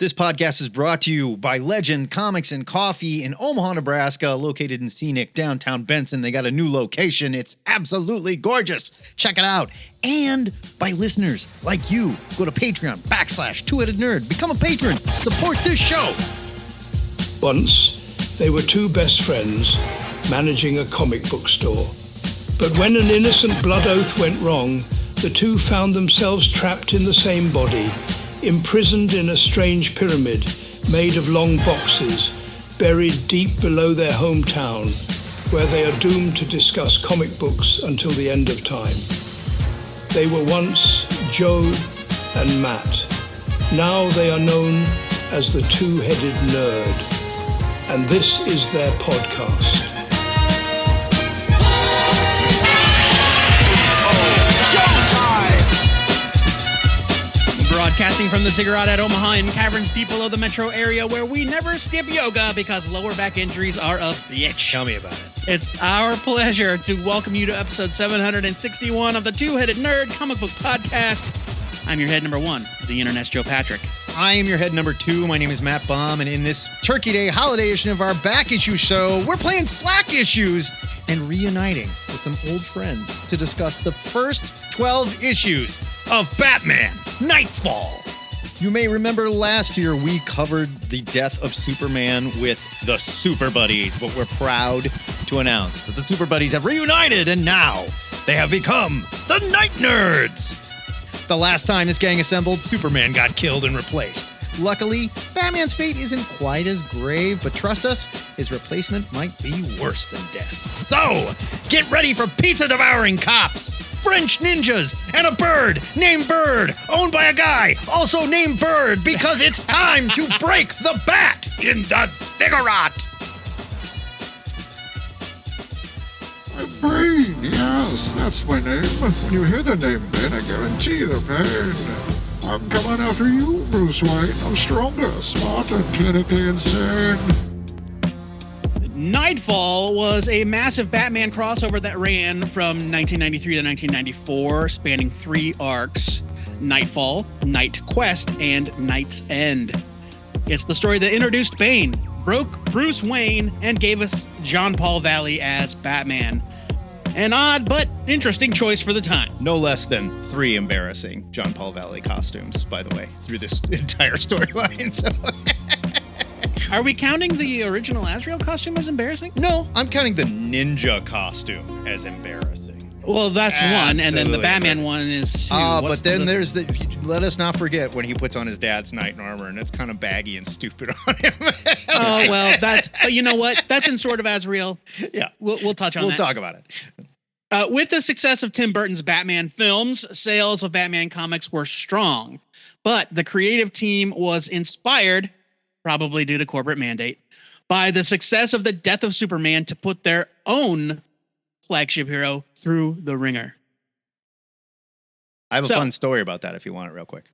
This podcast is brought to you by Legend Comics and Coffee in Omaha, Nebraska, located in scenic downtown Benson. They got a new location. It's absolutely gorgeous. Check it out. And by listeners like you. Go to Patreon/2headed nerd. Become a patron. Support this show. Once, they were two best friends managing a comic book store. But when an innocent blood oath went wrong, the two found themselves trapped in the same body, imprisoned in a strange pyramid made of long boxes, buried deep below their hometown, where they are doomed to discuss comic books until the end of time. They were once Joe and Matt. Now they are known as the Two-Headed Nerd. And this is their podcast. Broadcasting from the Ziggurat at Omaha in caverns deep below the metro area where we never skip yoga because lower back injuries are a bitch. Tell me about it. It's our pleasure to welcome you to episode 761 of the Two-Headed Nerd comic book podcast. I'm your head number one, the internet's Joe Patrick. I am your head number two. My name is Matt Baum, and in this Turkey Day holiday edition of our back issue show, we're playing Slack issues and reuniting with some old friends to discuss the first 12 issues of Batman Knightfall. You may remember last year we covered the death of Superman with the Super Buddies, but we're proud to announce that the Super Buddies have reunited, and now they have become the Knight Knerds. The last time this gang assembled, Superman got killed and replaced. Luckily, Batman's fate isn't quite as grave, but trust us, his replacement might be worse than death. So, get ready for pizza-devouring cops, French ninjas, and a bird named Bird, owned by a guy also named Bird, because it's time to break the bat in the ziggurat. Bane, yes, that's my name. When you hear the name Bane, I guarantee the pain. I'm coming after you, Bruce Wayne. I'm stronger, smarter, clinically insane. Knightfall was a massive Batman crossover that ran from 1993 to 1994, spanning 3 arcs: Knightfall, Night Quest, and Night's End. It's the story that introduced Bane, broke Bruce Wayne, and gave us John Paul Valley as Batman. An odd but interesting choice for the time. No less than 3 embarrassing John Paul Valley costumes, by the way, through this entire storyline. So, are we counting the original Azrael costume as embarrassing? no, I'm counting the ninja costume as embarrassing. Well, that's one, and then the Absolutely. Batman one is 2. But then there's the. Let us not forget when he puts on his dad's knight armor, and it's kind of baggy and stupid on him. Oh, well, but you know what? That's in Sword of Azrael. Yeah, We'll touch on that. we'll talk about it. With the success of Tim Burton's Batman films, sales of Batman comics were strong, but the creative team was inspired, probably due to corporate mandate, by the success of the death of Superman to put their own flagship hero through the ringer. I have a fun story about that if you want it real quick.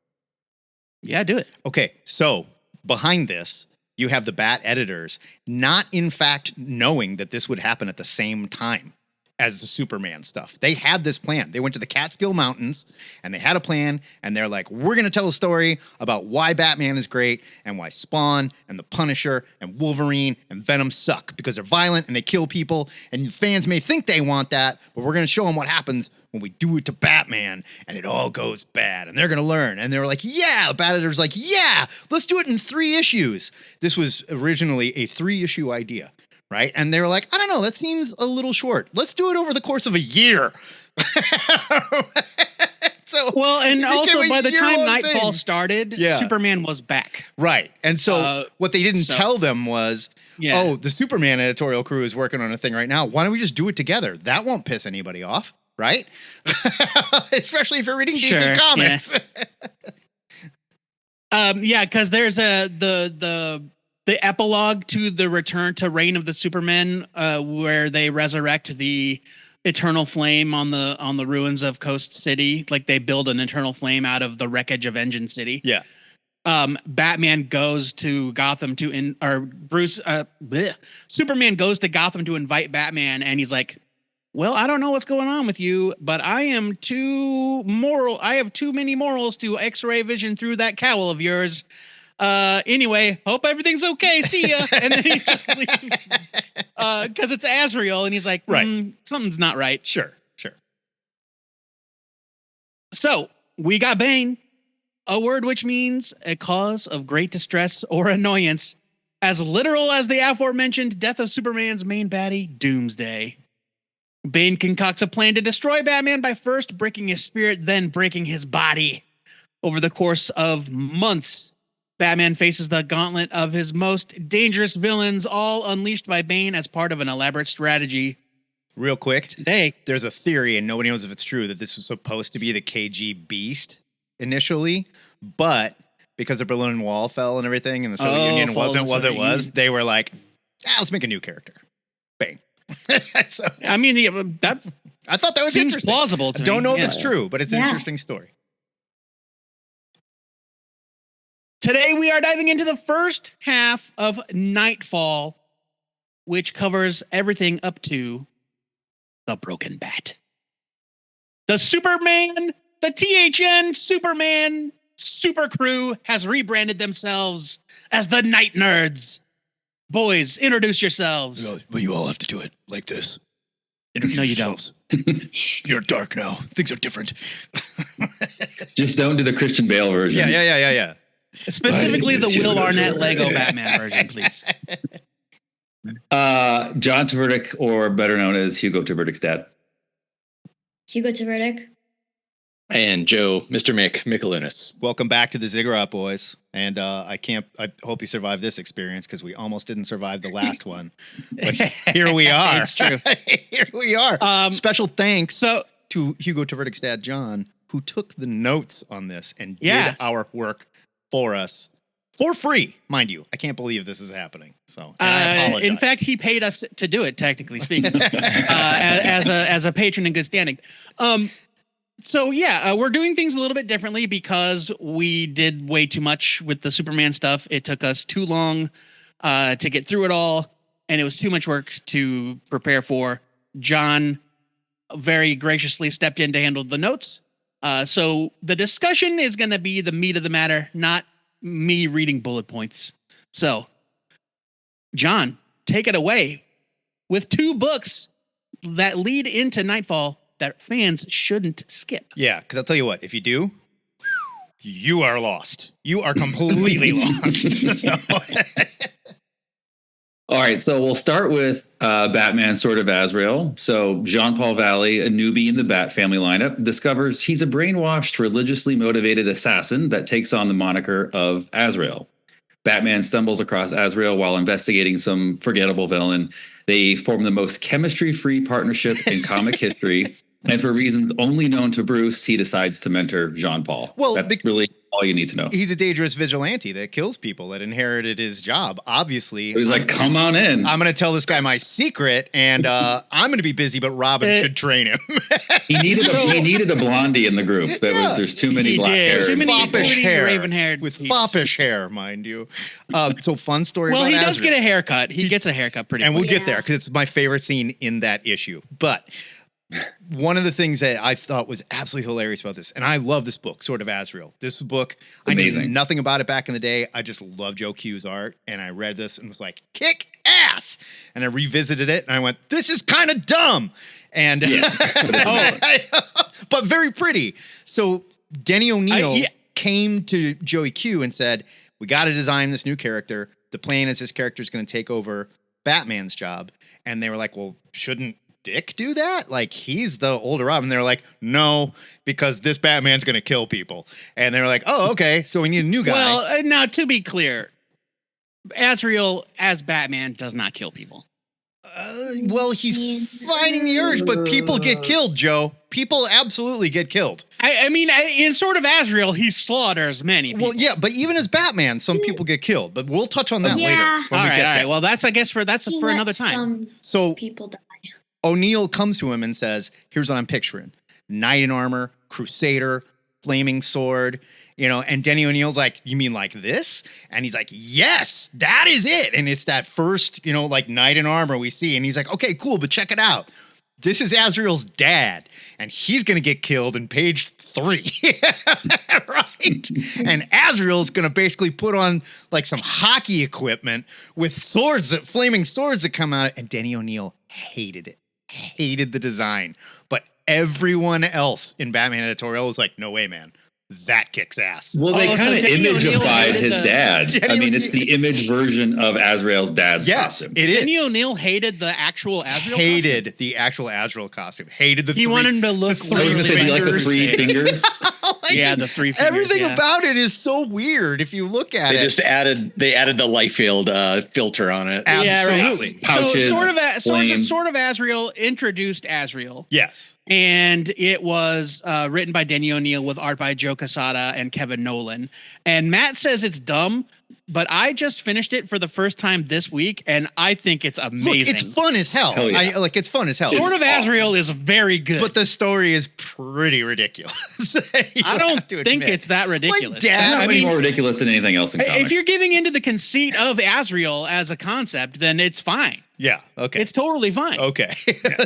Yeah, do it. Okay, so behind this, you have the Bat editors not in fact knowing that this would happen at the same time as the Superman stuff. They had this plan. They went to the Catskill Mountains and they had a plan, and they're like, we're going to tell a story about why Batman is great and why Spawn and the Punisher and Wolverine and Venom suck because they're violent and they kill people, and fans may think they want that, but we're going to show them what happens when we do it to Batman and it all goes bad, and they're going to learn. And they were like, yeah, the Bat editor's like, yeah, let's do it in 3 issues. This was originally a 3-issue idea. Right? And they were like, I don't know, that seems a little short. Let's do it over the course of a year. So, well, and also by the time thing. Knightfall started, Superman was back. Right. And so what they didn't tell them was, oh, the Superman editorial crew is working on a thing right now. Why don't we just do it together? That won't piss anybody off, right? Especially if you're reading DC Comics. Yeah, because there's the epilogue to the return to Reign of the Supermen, where they resurrect the eternal flame on the ruins of Coast City. Like they build an eternal flame out of the wreckage of Engine City. Yeah. Batman goes to Gotham Superman goes to Gotham to invite Batman, and he's like, well, I don't know what's going on with you, but I have too many morals to X-ray vision through that cowl of yours. Anyway, hope everything's okay. See ya. And then he just leaves. Because it's Azrael, and he's like, something's not right. Sure. So we got Bane, a word which means a cause of great distress or annoyance, as literal as the aforementioned death of Superman's main baddie, Doomsday. Bane concocts a plan to destroy Batman by first breaking his spirit, then breaking his body. Over the course of months, Batman faces the gauntlet of his most dangerous villains, all unleashed by Bane as part of an elaborate strategy. Real quick, Today, there's a theory, and nobody knows if it's true, that this was supposed to be the KG Beast initially, but because the Berlin Wall fell and everything, and the Soviet Union wasn't what it was, they were like, let's make a new character. Bang. So, I mean, that I thought that was seems interesting. plausible to me. Don't know if it's true, but it's an interesting story. Today, we are diving into the first half of Knightfall, which covers everything up to the Broken Bat. The THN Superman super crew has rebranded themselves as the Knight Knerds. Boys, introduce yourselves. But you all have to do it like this. No, you don't. You're dark now. Things are different. Just don't do the Christian Bale version. Yeah. Specifically the Will Arnett Lego Batman version, please. John Tvrdik, or better known as Hugo Tvrdik's dad. Hugo Tvrdik. And Joe, Mr. Mickeliunas. Welcome back to the Ziggurat, boys. And I hope you survive this experience, because we almost didn't survive the last one. But here we are. It's true. Here we are. Special thanks to Hugo Tvrdik's dad, John, who took the notes on this and did our work for us for free, mind you. I can't believe this is happening. So I apologize. In fact, he paid us to do it, technically speaking, as a patron in good standing. We're doing things a little bit differently because we did way too much with the Superman stuff. It took us too long to get through it all, and it was too much work to prepare for. John very graciously stepped in to handle the notes. So the discussion is going to be the meat of the matter, not me reading bullet points. So, John, take it away with 2 books that lead into Knightfall that fans shouldn't skip. Yeah, because I'll tell you what, if you do, you are lost. You are completely lost. So. All right, so we'll start with Batman, Sword of Azrael. So Jean-Paul Valley, a newbie in the Bat family lineup, discovers he's a brainwashed, religiously motivated assassin that takes on the moniker of Azrael. Batman stumbles across Azrael while investigating some forgettable villain. They form the most chemistry-free partnership in comic history. And for reasons only known to Bruce, he decides to mentor Jean-Paul. Well, that's really all you need to know. He's a dangerous vigilante that kills people, that inherited his job. Obviously, so he's like, come on in. I'm going to tell this guy my secret, and I'm going to be busy, but Robin should train him. He needed a blondie in the group. There's too many black hair. Too many foppish hair. Raven-haired with foppish hair, mind you. So fun story well, about he does Azrael. get a haircut. He gets a haircut pretty And quick. we'll get there, because it's my favorite scene in that issue. But one of the things that I thought was absolutely hilarious about this, and I love this book, Sword of Azrael. This book, amazing. I knew nothing about it back in the day. I just love Joe Q's art, and I read this and was like, kick ass! And I revisited it, and I went, this is kind of dumb! And but very pretty. So Denny O'Neil came to Joey Q and said, we got to design this new character. The plan is this character is going to take over Batman's job. And they were like, well, shouldn't Dick do that? Like, he's the older Robin. They're like, no, because this Batman's going to kill people. And they were like, oh, okay, so we need a new guy. Well, now, to be clear, Azrael as Batman does not kill people. Well, he's fighting the urge, but people get killed, Joe. People absolutely get killed. I mean, in Sword of Azrael, he slaughters many people. Well, yeah, but even as Batman, some people get killed. But we'll touch on that later. All right. Well, that's, I guess, for another time. So people die. O'Neil comes to him and says, here's what I'm picturing. Knight in armor, crusader, flaming sword, and Denny O'Neil's like, you mean like this? And he's like, yes, that is it. And it's that first, like knight in armor we see. And he's like, okay, cool, but check it out. this is Azrael's dad, and he's going to get killed in page 3. Right? And Azrael's going to basically put on like some hockey equipment with flaming swords that come out. And Denny O'Neil hated it, hated the design. But everyone else in Batman editorial was like, no way, man. That kicks ass. Well, they kind of imageified his dad. I mean, it's the image version of Azrael's dad's costume. It is. Denny O'Neil hated the actual Azrael Hated the actual Azrael costume. Hated the He wanted him to look I was going to say, do you like the 3 fingers? Yeah, the 3 fingers. Everything about it is so weird if you look at it. They added the light field filter on it. Absolutely. Yeah, right. Pouches, so sort of Azrael introduced Azrael. Yes. And it was written by Denny O'Neil with art by Joe Quesada and Kevin Nolan. And Matt says it's dumb, but I just finished it for the first time this week, and I think it's amazing. Look, it's fun as hell. Hell yeah. It's fun as hell. Sort of Azrael is very good. But the story is pretty ridiculous. I don't think it's that ridiculous. My dad, Not any more ridiculous than anything else in comics. If you're giving into the conceit of Azrael as a concept, then it's fine. Yeah. Okay. It's totally fine. Okay.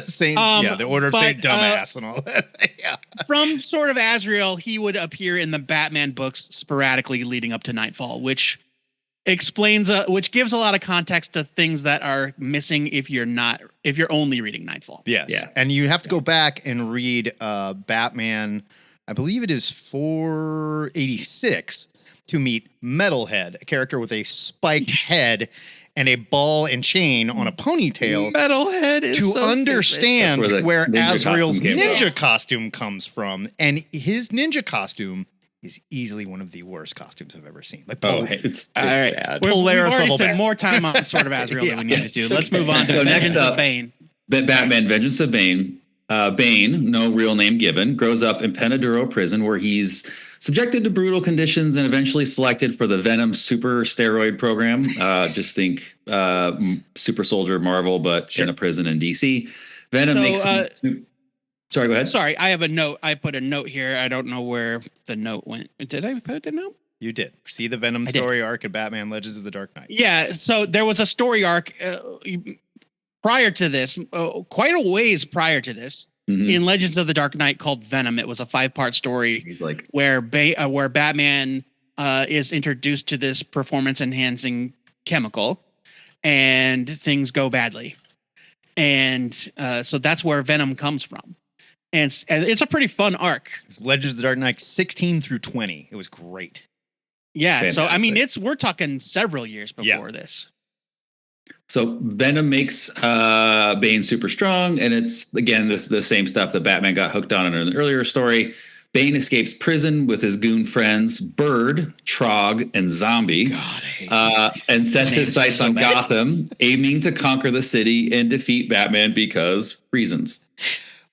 Saint, the Order of but, Saint Dumbass and all that. Yeah. From sort of Azrael, he would appear in the Batman books sporadically leading up to Nightfall, which explains, which gives a lot of context to things that are missing if you're only reading Nightfall. Yes. Yeah. And you have to go back and read Batman, I believe it is 486, to meet Metalhead, a character with a spiked head and a ball and chain on a ponytail. Metalhead is to so understand That's where ninja Azrael's costume came ninja from. costume comes from. And his ninja costume is easily one of the worst costumes I've ever seen. Like, It's All right. sad. We've Polaris already level spent bad. more time on sort of Azrael than we needed to. Let's move on to So next Vengeance up- of Bane. Batman Vengeance of Bane. Bane, no real name given, grows up in Penaduro prison where he's subjected to brutal conditions and eventually selected for the Venom super steroid program. Just think super soldier Marvel, but in a prison in DC. Venom So, makes... Sorry, go ahead. Sorry, I have a note. I put a note here. I don't know where the note went. Did I put the note? You did. See the Venom I did. story arc in Batman Legends of the Dark Knight. Yeah, so there was a story arc prior to this, quite a ways prior to this, in Legends of the Dark Knight called Venom. It was a 5-part story He's like, where Batman is introduced to this performance-enhancing chemical, and things go badly. And so that's where Venom comes from. And it's a pretty fun arc. It's Legends of the Dark Knight 16 through 20. It was great. Yeah, so I mean, Fantastic. we're talking several years before this. So Venom makes Bane super strong, and it's again the same stuff that Batman got hooked on in an earlier story. Bane escapes prison with his goon friends Bird, Trog, and Zombie, and sets his sights on Gotham, aiming to conquer the city and defeat Batman because reasons.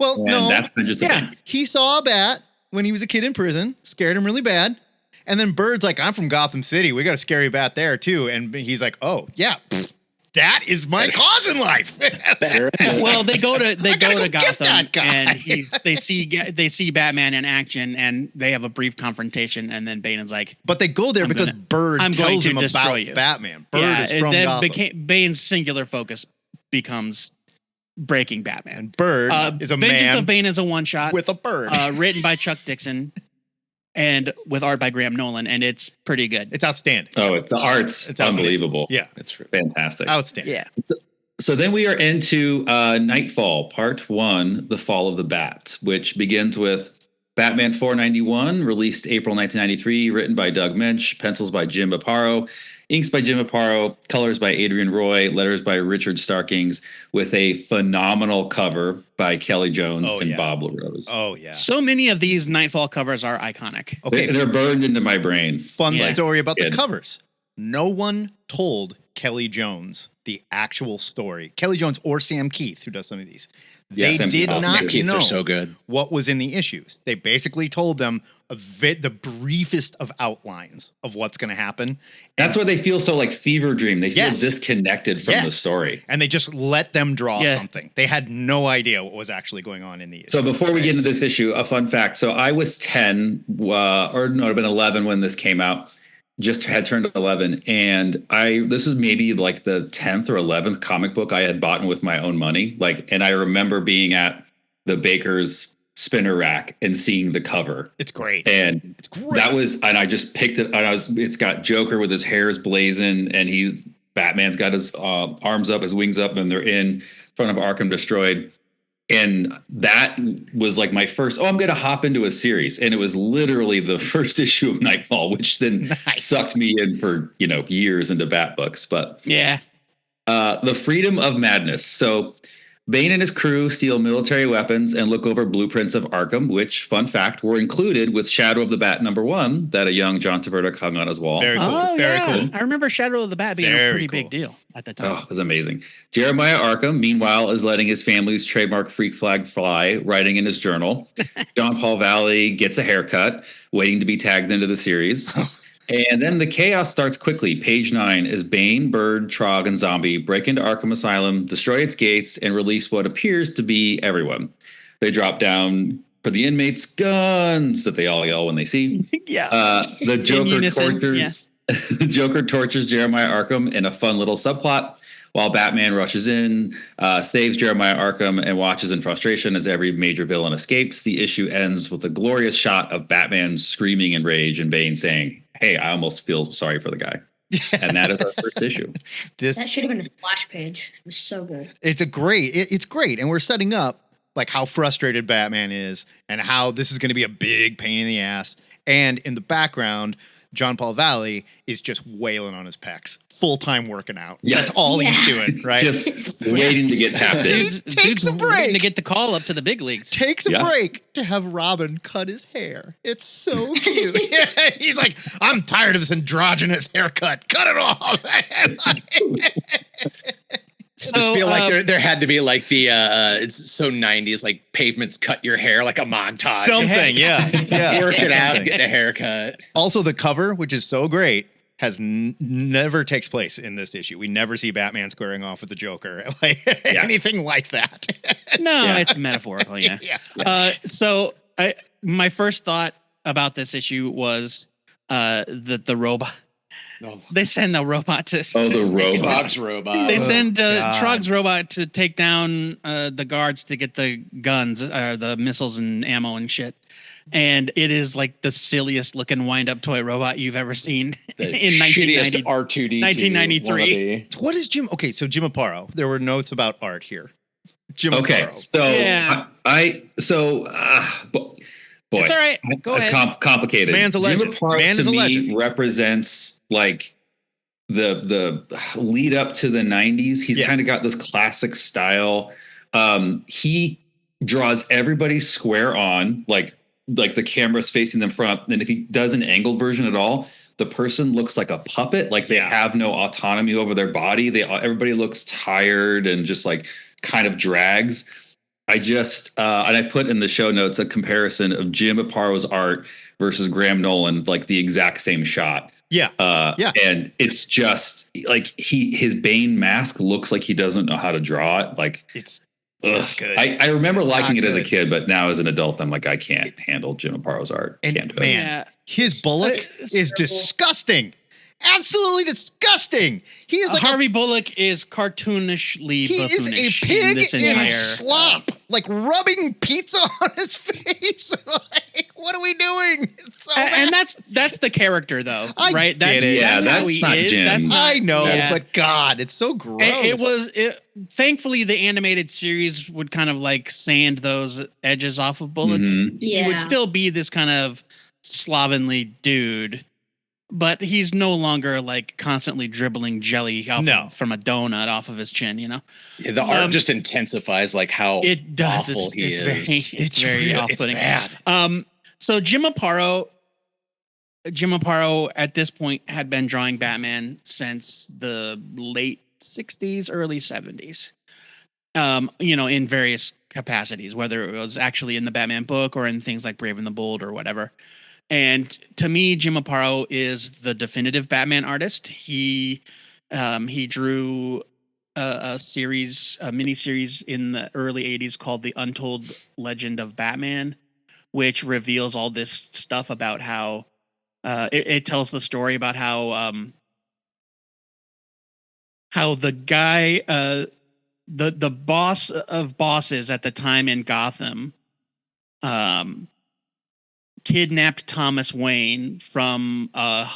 Well, And no. that's Vengeance of Bane. He saw a bat when he was a kid in prison, scared him really bad. And then Bird's like, I'm from Gotham City. We got a scary bat there, too. And he's like, oh, yeah. That is my cause in life. Well, they go to gotta go get Gotham, that guy. and they see Batman in action, and they have a brief confrontation, and then Bane is like, But they go there because Bird I'm going tells to him destroy about you. Batman. Bird yeah, is and from then Gotham. Bane's singular focus becomes breaking Batman. And Bird is a Vengeance man of Bane is a one shot with a bird. written by Chuck Dixon and with art by Graham Nolan, and it's pretty good. It's outstanding. Oh, the art's It's outstanding. unbelievable. Yeah. It's fantastic. Outstanding. Yeah. So then we are into Nightfall, Part 1, The Fall of the Bat, which begins with Batman 491, released April 1993, written by Doug Mensch, pencils by Jim Aparo, inks by Jim Aparo, colors by Adrian Roy, letters by Richard Starkings, with a phenomenal cover by Kelly Jones and Bob LaRose. Oh, yeah. So many of these Nightfall covers are iconic. Okay. They're burned into my brain. Fun story about the Good. covers. No one told Kelly Jones the actual story. Kelly Jones or Sam Keith, who does some of these. Yeah, They Sam did Keith. not Sam Keats know are so good. what was in the issues. They basically told them the briefest of outlines of what's going to happen. That's why they feel so like fever dream. They feel Yes. disconnected from the Yes. story. And they just let them draw Yeah. something. They had no idea what was actually going on in the issue. So before we get into this issue, a fun fact. So I was 10, or no, it would have been 11 when this came out. just had turned 11, and this was maybe like the 10th or 11th comic book I had bought with my own money. Like, and I remember being at the baker's spinner rack and seeing the cover. It's great. And it's great. And I just picked it. And it's got Joker with his hairs blazing, and Batman's got his arms up, his wings up, and they're in front of Arkham Destroyed. And that was like my first, I'm going to hop into a series. And it was literally the first issue of Knightfall, which then sucked me in for, years into Bat books. But yeah, the freedom of madness. So Bane and his crew steal military weapons and look over blueprints of Arkham, which, fun fact, were included with Shadow of the Bat #1 that a young John Tvrdik hung on his wall. Very cool. Oh, Very yeah. cool. I remember Shadow of the Bat being a pretty big deal at the time. Oh, it was amazing. Jeremiah Arkham, meanwhile, is letting his family's trademark freak flag fly, writing in his journal. John Paul Valley gets a haircut, waiting to be tagged into the series. And then the chaos starts quickly. Page 9 is Bane, Bird, Trog, and Zombie break into Arkham Asylum, destroy its gates, and release what appears to be everyone. They drop down for the inmates guns that they all yell when they see. The Joker tortures Jeremiah Arkham in a fun little subplot, while Batman rushes in, saves Jeremiah Arkham, and watches in frustration as every major villain escapes. The issue ends with a glorious shot of Batman screaming in rage and Bane saying, "Hey, I almost feel sorry for the guy." And that is our first issue. That should have been a splash page. It was so good. It's great. And we're setting up like how frustrated Batman is and how this is going to be a big pain in the ass. And in the background, John Paul Valley is just wailing on his pecs, full-time working out. Yeah. That's all he's doing, right? Just waiting to get tapped in. Takes a break waiting to get the call up to the big leagues. Takes a break to have Robin cut his hair. It's so cute. He's like, I'm tired of this androgynous haircut. Cut it off. I just feel like there had to be like the it's so 90s, like Pavements Cut Your Hair, like a montage. Something, yeah. Work it out, get a haircut. Also, the cover, which is so great, has never takes place in this issue. We never see Batman squaring off with the Joker, anything like that. It's metaphorical, So my first thought about this issue was the robot. Oh. They send the robot to... the robot. Trog's robot. They send Trog's robot to take down the guards to get the guns, the missiles and ammo and shit. And it is like the silliest looking wind-up toy robot you've ever seen in 1990, R2D2 1993. What is Jim? Okay, so Jim Aparo. There were notes about art here. Jim Aparo. So boy, it's all right. Go ahead. Complicated. Man's a legend. Jim Aparo to me represents like the lead up to the 90s. He's kind of got this classic style. He draws everybody square on, like the camera's facing them front. And if he does an angled version at all, the person looks like a puppet. Like they have no autonomy over their body. Everybody looks tired and just like kind of drags. I just, and I put in the show notes a comparison of Jim Aparo's art versus Graham Nolan, like the exact same shot. And it's just like his Bane mask looks like he doesn't know how to draw it. Like it's good. I remember liking it as a kid, but now as an adult, I'm like, I can't handle Jim Aparo's art. And his Bullock is disgusting. Absolutely disgusting. He is like Harvey Bullock is cartoonishly buffoonish. He is a pig in this entire slop, like rubbing pizza on his face. Like, what are we doing? It's so and that's the character, though, right? That's how he not is. Jim. That's not, I know, but God, it's so gross. Thankfully, the animated series would kind of like sand those edges off of Bullock. Mm-hmm. He would still be this kind of slovenly dude. But he's no longer like constantly dribbling jelly from a donut off of his chin, you know? Yeah, the art just intensifies like how it does. awful he is. It's very off-putting. It's bad. So Jim Aparo at this point had been drawing Batman since the late 60s, early 70s. In various capacities, whether it was actually in the Batman book or in things like Brave and the Bold or whatever. And to me, Jim Aparo is the definitive Batman artist. He drew a miniseries in the early 80s called The Untold Legend of Batman, which reveals all this stuff about how It tells the story about how the guy, the boss of bosses at the time in Gotham, kidnapped Thomas Wayne from a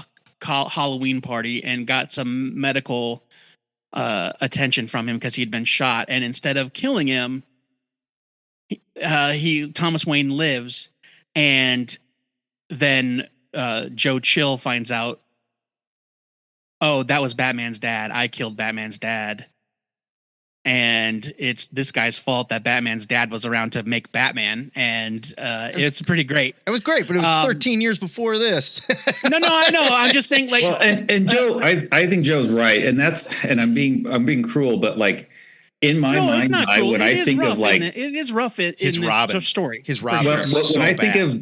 Halloween party and got some medical attention from him because he'd been shot. And instead of killing him, Thomas Wayne lives, and then Joe Chill finds out, oh, that was Batman's dad. I killed Batman's dad. And it's this guy's fault that Batman's dad was around to make Batman. And it's pretty great. It was great, but it was 13 years before this. No, I know. I'm just saying, like, well, and Joe, I think Joe's right. And I'm being cruel, but like in my mind, when I think of like, it is rough in this Robin story. His Robin.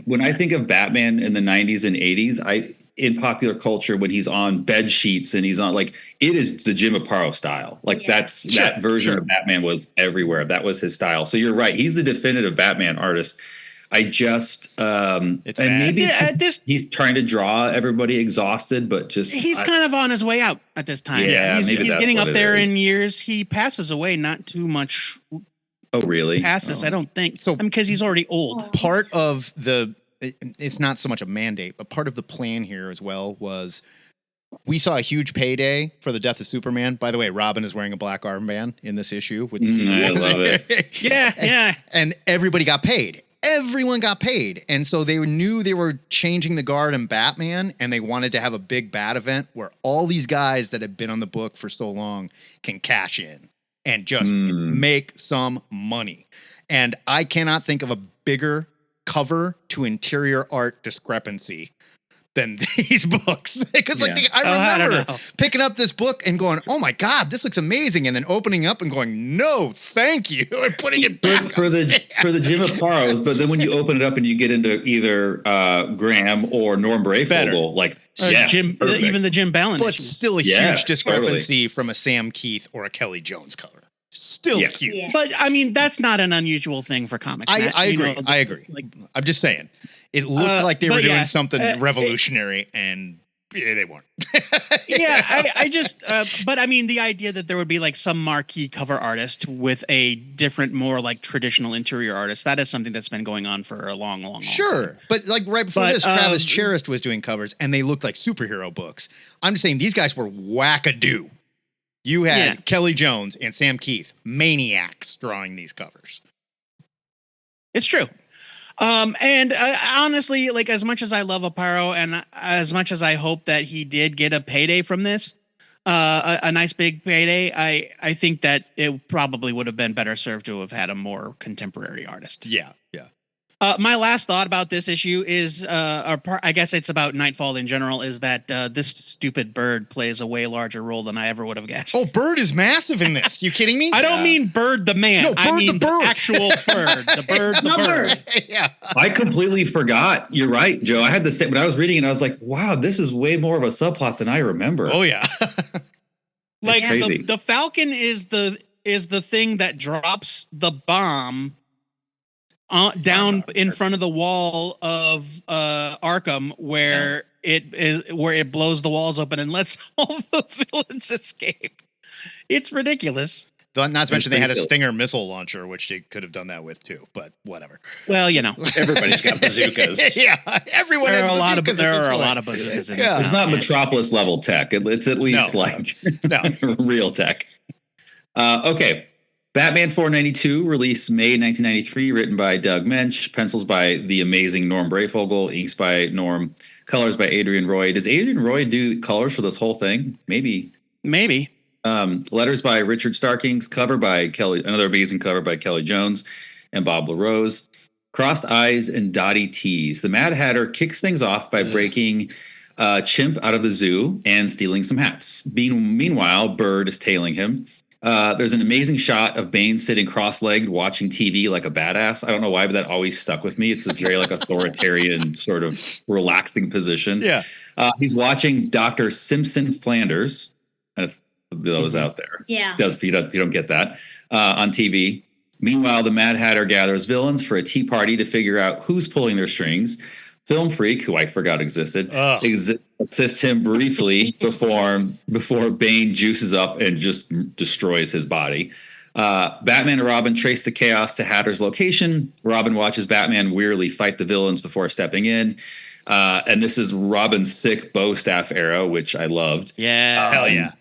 When I think of Batman in the 90s and 80s, in popular culture, when he's on bed sheets and he's on, like, it is the Jim Aparo style. Like that version of Batman was everywhere. That was his style. So you're right. He's the definitive Batman artist. I just, maybe he's trying to draw everybody exhausted, but he's kind of on his way out at this time. Yeah, he's getting up there in years. He passes away not too much. Oh, really? Passes, I don't think so. Because he's already old. Part of it's not so much a mandate, but part of the plan here as well was we saw a huge payday for the death of Superman. By the way, Robin is wearing a black armband in this issue with the I love it. Yeah. And everybody got paid. Everyone got paid. And so they knew they were changing the guard in Batman, and they wanted to have a big bat event where all these guys that had been on the book for so long can cash in and just make some money. And I cannot think of a bigger cover to interior art discrepancy than these books. Because I remember picking up this book and going, oh my God, this looks amazing. And then opening up and going, no, thank you. And putting it back for the Jim Aparos. But then when you open it up and you get into either Graham or Norm Brayfogle, like even the Jim Ballin, but still a huge discrepancy from a Sam Keith or a Kelly Jones cover. Still huge. Yeah. But I mean, that's not an unusual thing for comics. I agree. I agree. Like, I'm just saying, it looked like they were doing something revolutionary, and they weren't. I just, but I mean, the idea that there would be like some marquee cover artist with a different, more like traditional interior artist, that is something that's been going on for a long time. But like right before this, Travis Charest was doing covers, and they looked like superhero books. I'm just saying these guys were wackadoo. You had Kelly Jones and Sam Keith, maniacs, drawing these covers. It's true. And honestly, like, as much as I love Aparo and as much as I hope that he did get a payday from this, a nice big payday, I think that it probably would have been better served to have had a more contemporary artist. Yeah. My last thought about this issue is, I guess it's about Knightfall in general, is that this stupid bird plays a way larger role than I ever would have guessed. Oh, Bird is massive in this. You kidding me? I don't mean Bird the man. No, Bird I mean the bird. The actual bird. The bird the bird. Yeah. I completely forgot. You're right, Joe. I had to say, when I was reading it, I was like, wow, this is way more of a subplot than I remember. Oh, yeah. Like, the Falcon is the thing that drops the bomb down in front of the wall of Arkham, where it blows the walls open and lets all the villains escape. It's ridiculous. Not to mention they had a Stinger missile launcher, which they could have done that with too, but whatever. Well, you know, everybody's got bazookas. Yeah, everyone. There are a lot of bazookas in this. It's not Metropolis level tech. It's at least real tech. Okay. Batman 492, released May 1993, written by Doug Mensch, pencils by the amazing Norm Brayfogle, inks by Norm, colors by Adrian Roy. Does Adrian Roy do colors for this whole thing? Maybe. Letters by Richard Starkings, cover by Kelly, another amazing cover by Kelly Jones and Bob LaRose. Crossed eyes and dotty T's. The Mad Hatter kicks things off by breaking Chimp out of the zoo and stealing some hats. Meanwhile, Bird is tailing him. There's an amazing shot of Bane sitting cross-legged watching TV like a badass. I don't know why, but that always stuck with me. It's this very like authoritarian sort of relaxing position. Yeah. He's watching Dr. Simpson Flanders. If those out there. Yeah. Because you don't get that on TV. Meanwhile, the Mad Hatter gathers villains for a tea party to figure out who's pulling their strings. Film Freak, who I forgot existed, assists him briefly before Bane juices up and just destroys his body. Batman and Robin trace the chaos to Hatter's location. Robin watches Batman wearily fight the villains before stepping in. And this is Robin's sick bow staff era, which I loved. Yeah. Hell yeah.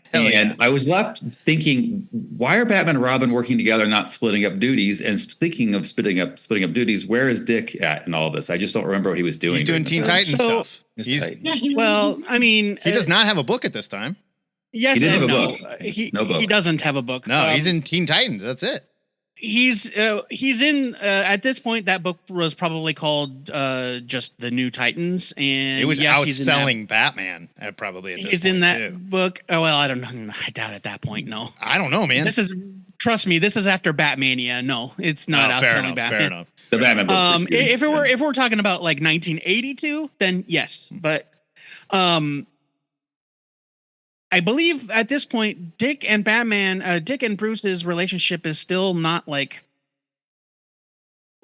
I was left thinking, why are Batman and Robin working together, not splitting up duties? And speaking of splitting up duties, where is Dick at in all of this? I just don't remember what he was doing. He's doing Teen Titans stuff. Well, I mean, he does not have a book at this time. Yes, he didn't and have no. a book. No book. He doesn't have a book. No, he's in Teen Titans. That's it. He's in at this point. That book was probably called just the New Titans, and It was yes, outselling Batman. Probably at this he's point, in that too. book. Oh well, I don't know. I doubt at that point. No, I don't know, man. Trust me. This is after Batmania. No, it's not outselling Batman. Fair enough. The Batman book. If we're talking about like 1982, then yes, but I believe at this point, Dick and Bruce's relationship is still not like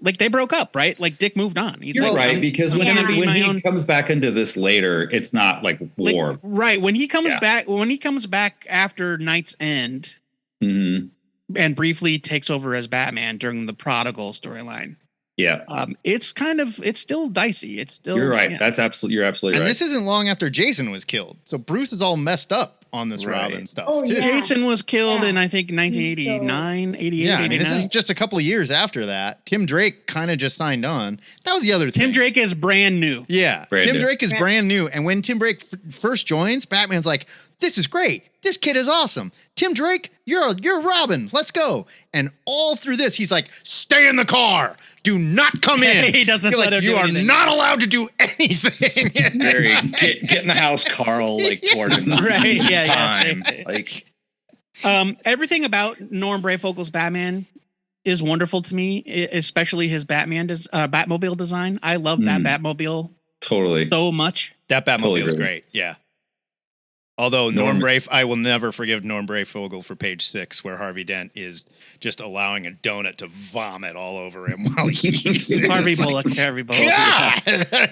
they broke up, right? Like Dick moved on. He's You're like, right, because when he own... comes back into this later, it's not like war. Like, right. When he comes back after Knight's End Mm-hmm. and briefly takes over as Batman during the Prodigal storyline. Yeah. It's still dicey. It's still, you're right. Yeah. You're absolutely right. And this isn't long after Jason was killed. So Bruce is all messed up on this Robin stuff. Oh, too. yeah. Jason was killed in, I think, 1989, 88, Yeah, I 89. mean, this is just a couple of years after that. Tim Drake kind of just signed on. That was the other thing. Tim Drake is brand new. Yeah, Tim Drake is brand new. And when Tim Drake first joins, Batman's like, this is great. This kid is awesome. Tim Drake, you're Robin. Let's go. And all through this, he's like, stay in the car. Do not come in. He doesn't let him do you are anything. not allowed to do anything. Get in the house, Carl, toward him. Right, yeah. Time. Everything about Norm Brayfogel's Batman is wonderful to me, especially his Batmobile design. I love that Batmobile totally so much. That Batmobile Totally is agree. great. Yeah. Although I will never forgive Norm Brayfogle for page 6, where Harvey Dent is just allowing a donut to vomit all over him while he eats it. Harvey Bullock. God!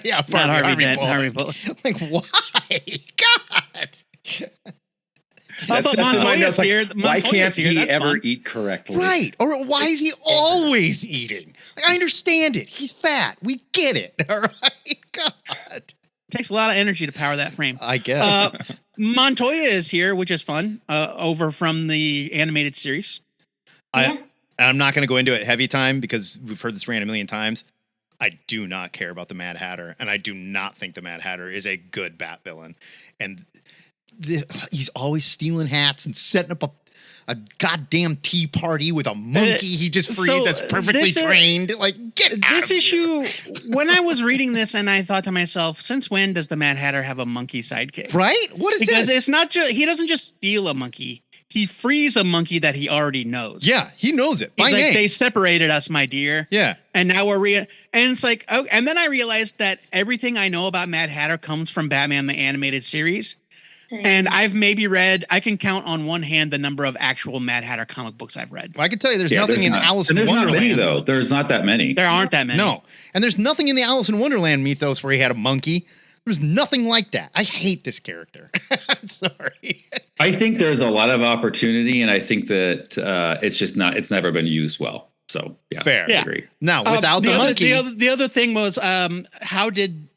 Yeah, Not Harvey Dent. Bullock. Harvey Bullock. Like, why? God! That's Montoya's here. Why can't he That's ever fun. eat correctly? Right. Or why is he always eating? Like, I understand it. He's fat. We get it. All right? God. Takes a lot of energy to power that frame. I guess. Montoya is here, which is fun, over from the animated series. I'm not going to go into it heavy time because we've heard this rant a million times. I do not care about the Mad Hatter, and I do not think the Mad Hatter is a good Bat villain. And he's always stealing hats and setting up a goddamn tea party with a monkey he just freed that's perfectly trained. Like, get out this of issue. here. When I was reading this, and I thought to myself, since when does the Mad Hatter have a monkey sidekick? Right? What is because this? It's not just he doesn't just steal a monkey. He frees a monkey that he already knows. Yeah, he knows it. He's by like, name. they separated us, my dear. Yeah. And now and it's like, oh, and then I realized that everything I know about Mad Hatter comes from Batman the Animated Series. And I've maybe I can count on one hand the number of actual Mad Hatter comic books I've read. Well, I can tell you there's nothing in Alice in Wonderland. Not many, though. There's not that many. There aren't that many. No. And there's nothing in the Alice in Wonderland mythos where he had a monkey. There's nothing like that. I hate this character. I'm sorry. I think there's a lot of opportunity, and I think that it's never been used well. So, yeah. Fair. I agree. Now, without the monkey. The other thing was, how did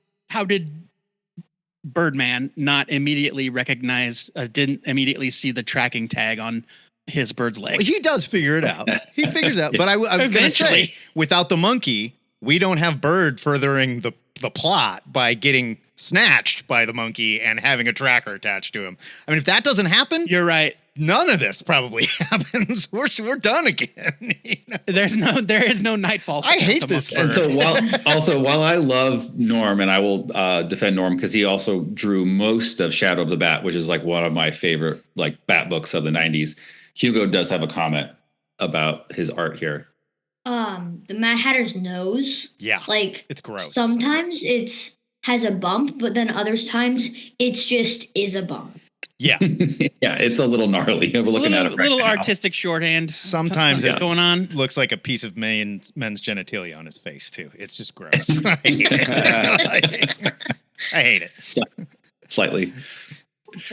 Birdman not immediately didn't immediately see the tracking tag on his bird's leg? Well, he does figure it out. He figures it out. But I was going to say, without the monkey, we don't have Bird furthering the plot by getting snatched by the monkey and having a tracker attached to him. I mean, if that doesn't happen, you're right. None of this probably happens. We're done again. You know? There is no Nightfall. I hate this. And so while I love Norm, and I will defend Norm because he also drew most of Shadow of the Bat, which is like one of my favorite like Bat books of the 90s. Hugo does have a comment about his art here. The Mad Hatter's nose. Yeah. Like, it's gross. Sometimes has a bump, but then other times it's just is a bump. Yeah. Yeah, it's a little gnarly. We're looking at it right little now. artistic shorthand. Sometimes it going on. looks like a piece of men's genitalia on his face too. It's just gross. I hate it. Slightly.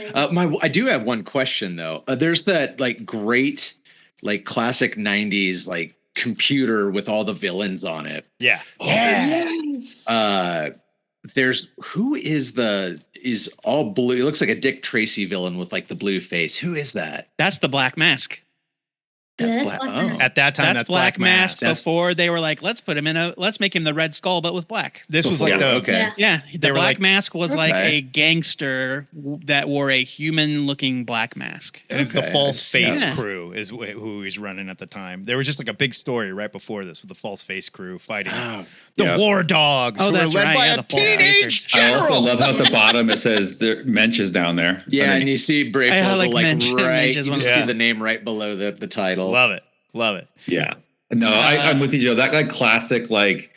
I do have one question though. There's that like great, like classic '90s like computer with all the villains on it. Yeah. Yes. There's is all blue. It looks like a Dick Tracy villain with like the blue face. Who is that? That's the Black Mask. That's Black. Black Oh. Mask. At that time, that's Black Mask. That's- Before they were like, let's make him the Red Skull, but with black. This was like Yeah, the okay. Yeah, the They were Black like- Mask was like Okay. a gangster that wore a human-looking black mask. it was the Okay, false I face see. crew is who he's running at the time. There was just like a big story right before this with the false face crew fighting the Yeah. war dogs. Oh, who were that's led right. by Yeah, a the false teenage facers. I also general. love how at the bottom it says Mensch is down there. Yeah, and you see Brayfogle like like Mensch. right. Mensch is You one just of see the the best. name right below the title. Love it. Love it. Yeah. No, I'm with you, Joe. That like classic, like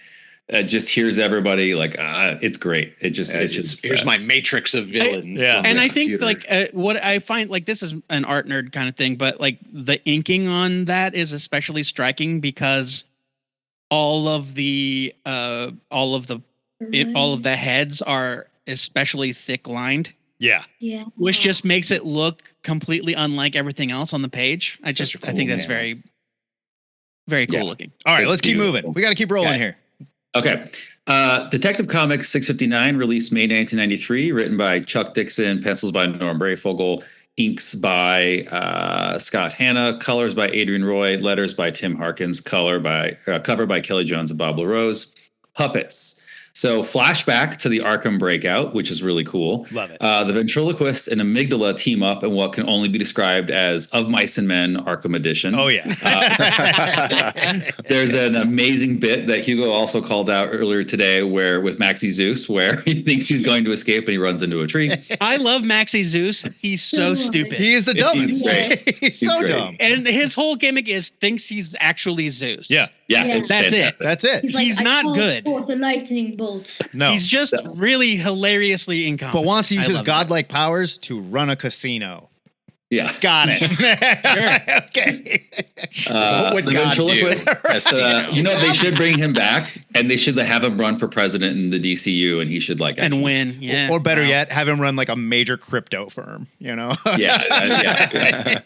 just hears everybody like it's great. It just Yeah, it's just here's my matrix of villains. Yeah. on And the I think computer. like what I find like this is an art nerd kind of thing, but like the inking on that is especially striking because all of the heads are especially thick lined, Yeah. Yeah. which just makes it look completely unlike everything else on the page. I Such a think cool that's name. very cool Yeah. looking. All right, It's let's keep beautiful. moving. We got to keep rolling Okay. here. Okay. Detective Comics 659, released May 1993, written by Chuck Dixon, pencils by Norm Brayfogle, inks by Scott Hanna, colors by Adrian Roy, letters by Tim Harkins, cover by Kelly Jones and Bob LaRose. Puppets. So flashback to the Arkham breakout, which is really cool. Love it. The ventriloquist and amygdala team up in what can only be described as Of Mice and Men Arkham Edition. Oh yeah. There's an amazing bit that Hugo also called out earlier today where with Maxie Zeus, where he thinks he's going to escape and he runs into a tree. I love Maxie Zeus. He's so stupid. He is the dumbest. He's great. He's so great. dumb. And his whole gimmick is thinks he's actually Zeus. Yeah. Yeah, Yeah. it's That's it. fantastic. That's it. He's like, He's I not called good. forth the lightning bolt. No. He's just really hilariously incompetent. but wants to use I his love it. godlike powers to run a casino. Yeah. Got it. Sure. Okay. What would the God do? ventriloquist, you know, they should bring him back and they should have him run for president in the DCU and he should like And actually- win. Yeah. Or better Wow. yet, have him run like a major crypto firm, you know? Yeah,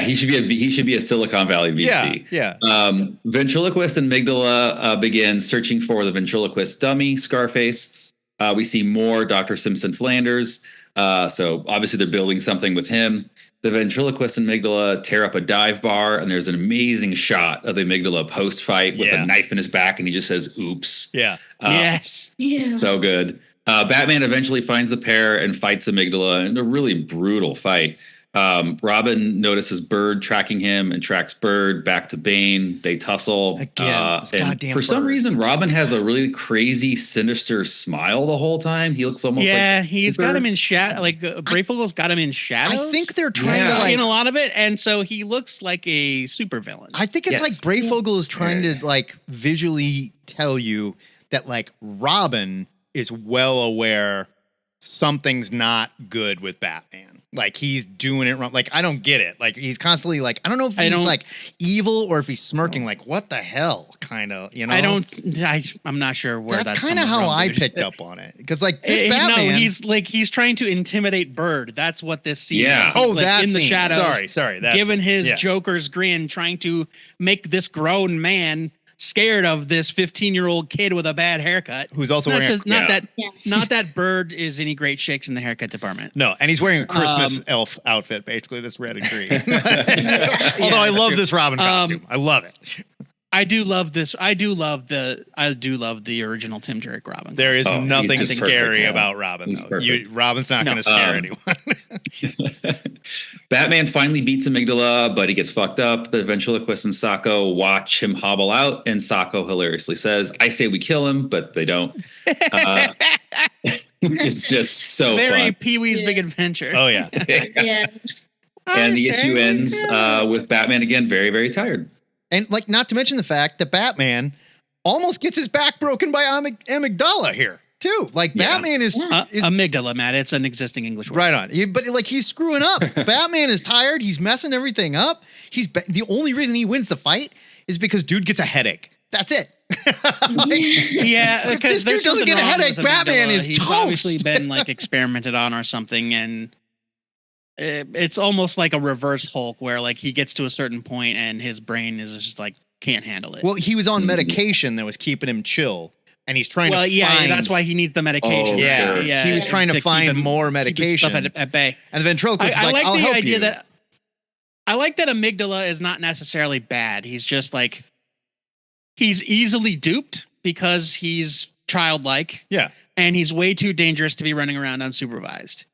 he should be a Silicon Valley VC. Yeah. Ventriloquist and Amygdala begin searching for the ventriloquist dummy, Scarface. We see more Dr. Simpson Flanders. So obviously they're building something with him. The ventriloquist and Amygdala tear up a dive bar, and there's an amazing shot of the Amygdala post-fight with Yeah. a knife in his back, and he just says, oops. Yeah. Yes. Yeah. So good. Batman eventually finds the pair and fights Amygdala in a really brutal fight. Robin notices Bird tracking him and tracks Bird back to Bane. They tussle. Again, this and goddamn for some Bird. reason, Robin has a really crazy, sinister smile the whole time. He looks almost Yeah, like he's got him in shadow. Like Brayfogle's got him in shadows. I think they're trying Yeah. to like in a lot of it, and so he looks like a supervillain. I think it's Yes. like Brayfogle is trying to like visually tell you that like Robin is well aware something's not good with Batman. Like he's doing it wrong. Like I don't get it. Like he's constantly like I don't know if he's like evil or if he's smirking like what the hell kind of, you know. I'm not sure where That's that's kind of coming how from, I dude. picked up on it because like this No, Batman. he's trying to intimidate Bird. That's what this scene Yeah. is. He's, oh, like, that in the scene. shadows. Sorry. That's Given it. his Yeah. Joker's grin, trying to make this grown man scared of this 15-year-old kid with a bad haircut. Who's also not, wearing to- not Yeah. that not that Bird is any great shakes in the haircut department. No, and he's wearing a Christmas elf outfit, basically. That's red and green. Although I love this Robin costume. I love it. I do love this. I do love the original Tim Drake Robin. There is Oh, he's nothing just scary perfect, about Robin. He's Though. perfect. Robin's not No. going to scare anyone. Batman finally beats Amygdala, but he gets fucked up. The ventriloquist and Sacco watch him hobble out, and Sacco hilariously says, I say we kill him, but they don't. It's just so Very fun. Pee-wee's Yeah. Big Adventure. Oh yeah. Yeah. And the I say issue we ends kill him. with Batman again, very, very tired. And like, not to mention the fact that Batman almost gets his back broken by Amygdala here. too. Like Batman is amygdala, Matt. It's an existing English word. right on. But like he's screwing up. Batman is tired. He's messing everything up. The only reason he wins the fight is because dude gets a headache. That's it. Yeah, because this dude doesn't get a headache, Batman is he's toast. obviously been like experimented on or something, and it's almost like a reverse Hulk, where like he gets to a certain point and his brain is just like can't handle it. Well, he was on medication that was keeping him chill, and he's trying to find. That's why he needs the medication. Yeah, he was trying to find more keep his medication stuff at bay. And the ventriloquist is like, I'll help you. I like that amygdala is not necessarily bad. He's just like, he's easily duped because he's childlike. Yeah. And he's way too dangerous to be running around unsupervised.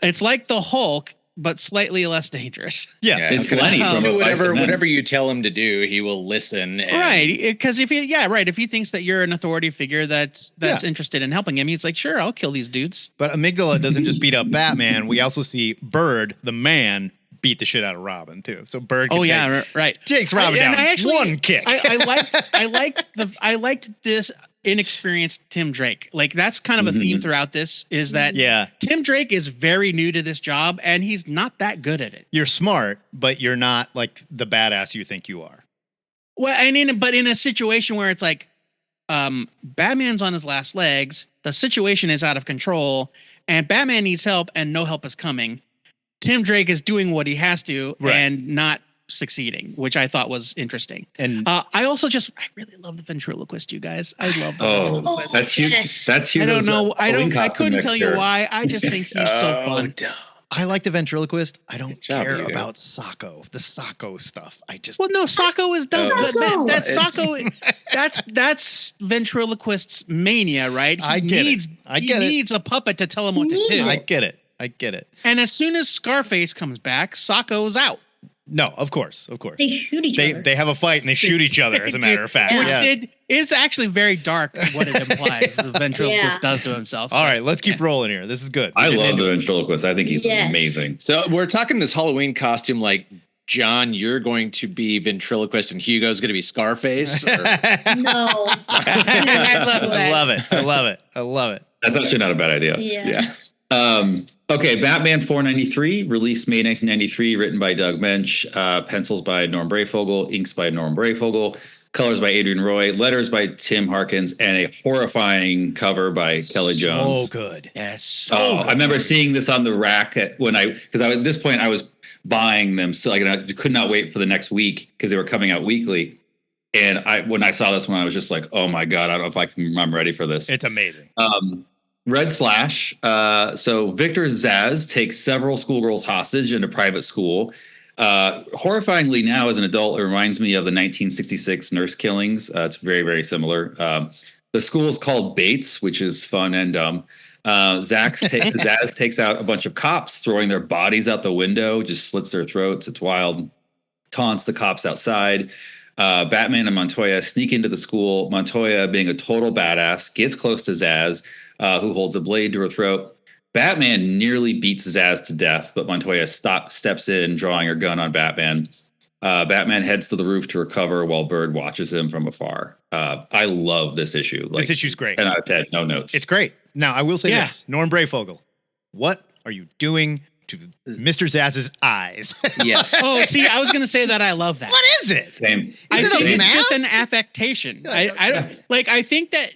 It's like the Hulk, but slightly less dangerous. Yeah. It's Lenny from do Advice of Men. whatever you tell him to do, he will listen. And Right. Because if he thinks that you're an authority figure that's interested in helping him, he's like, sure, I'll kill these dudes. But amygdala doesn't just beat up Batman. We also see Bird, the man, beat the shit out of Robin too. So Bird. Right. Takes Robin down. One kick. I liked this inexperienced Tim Drake. Like that's kind of a theme throughout this is that Tim Drake is very new to this job and he's not that good at it. You're smart, but you're not like the badass you think you are. Well, but in a situation where it's like Batman's on his last legs, the situation is out of control, and Batman needs help and no help is coming. Tim Drake is doing what he has to and not succeeding, which I thought was interesting. And I really love the ventriloquist, you guys. I love the ventriloquist. That's huge. Yes. That's huge. I don't know. I couldn't tell you why. I just think he's so fun. I like the ventriloquist. I don't care about Sacco, the Sacco stuff. Sacco is done. That's Sacco. That's ventriloquist's mania, right? He needs a puppet to tell him what to do. I get it. And as soon as Scarface comes back, Sacco's out. No, of course. They shoot each other. They have a fight and they shoot each other, as a matter of fact. Which is actually very dark what it implies the ventriloquist does to himself. All right, let's keep rolling here. This is good. I love the ventriloquist. I think he's amazing. So we're talking this Halloween costume like, John, you're going to be ventriloquist and Hugo's going to be Scarface? No. I love it. That's actually not a bad idea. Yeah. Okay, Batman 493, released May 1993, written by Doug Mensch, pencils by Norm Brayfogle, inks by Norm Brayfogle, colors by Adrian Roy, letters by Tim Harkins, and a horrifying cover by Kelly Jones. Oh, good. Yes. I remember seeing this on the rack at this point I was buying them, so I could not wait for the next week because they were coming out weekly. And when I saw this one, I was just like, oh my God, I don't know if I'm ready for this. It's amazing. Redslash. So Victor Zsasz takes several schoolgirls hostage in a private school. Horrifyingly now as an adult, it reminds me of the 1966 nurse killings. It's very, very similar. The school is called Bates, which is fun and dumb. Zsasz takes out a bunch of cops, throwing their bodies out the window, just slits their throats. It's wild. Taunts the cops outside. Batman and Montoya sneak into the school. Montoya, being a total badass, gets close to Zsasz, who holds a blade to her throat. Batman nearly beats Zsasz to death, but Montoya steps in, drawing her gun on Batman. Batman heads to the roof to recover while Bird watches him from afar. I love this issue. This issue's great. 10 out of 10, no notes. It's great. Now, I will say this. Norm Brayfogle, what are you doing to Mr. Zsasz's eyes? Yes. Oh, see, I was going to say that I love that. What is it? Same. I think a it's mask? just an affectation. I don't like. I think that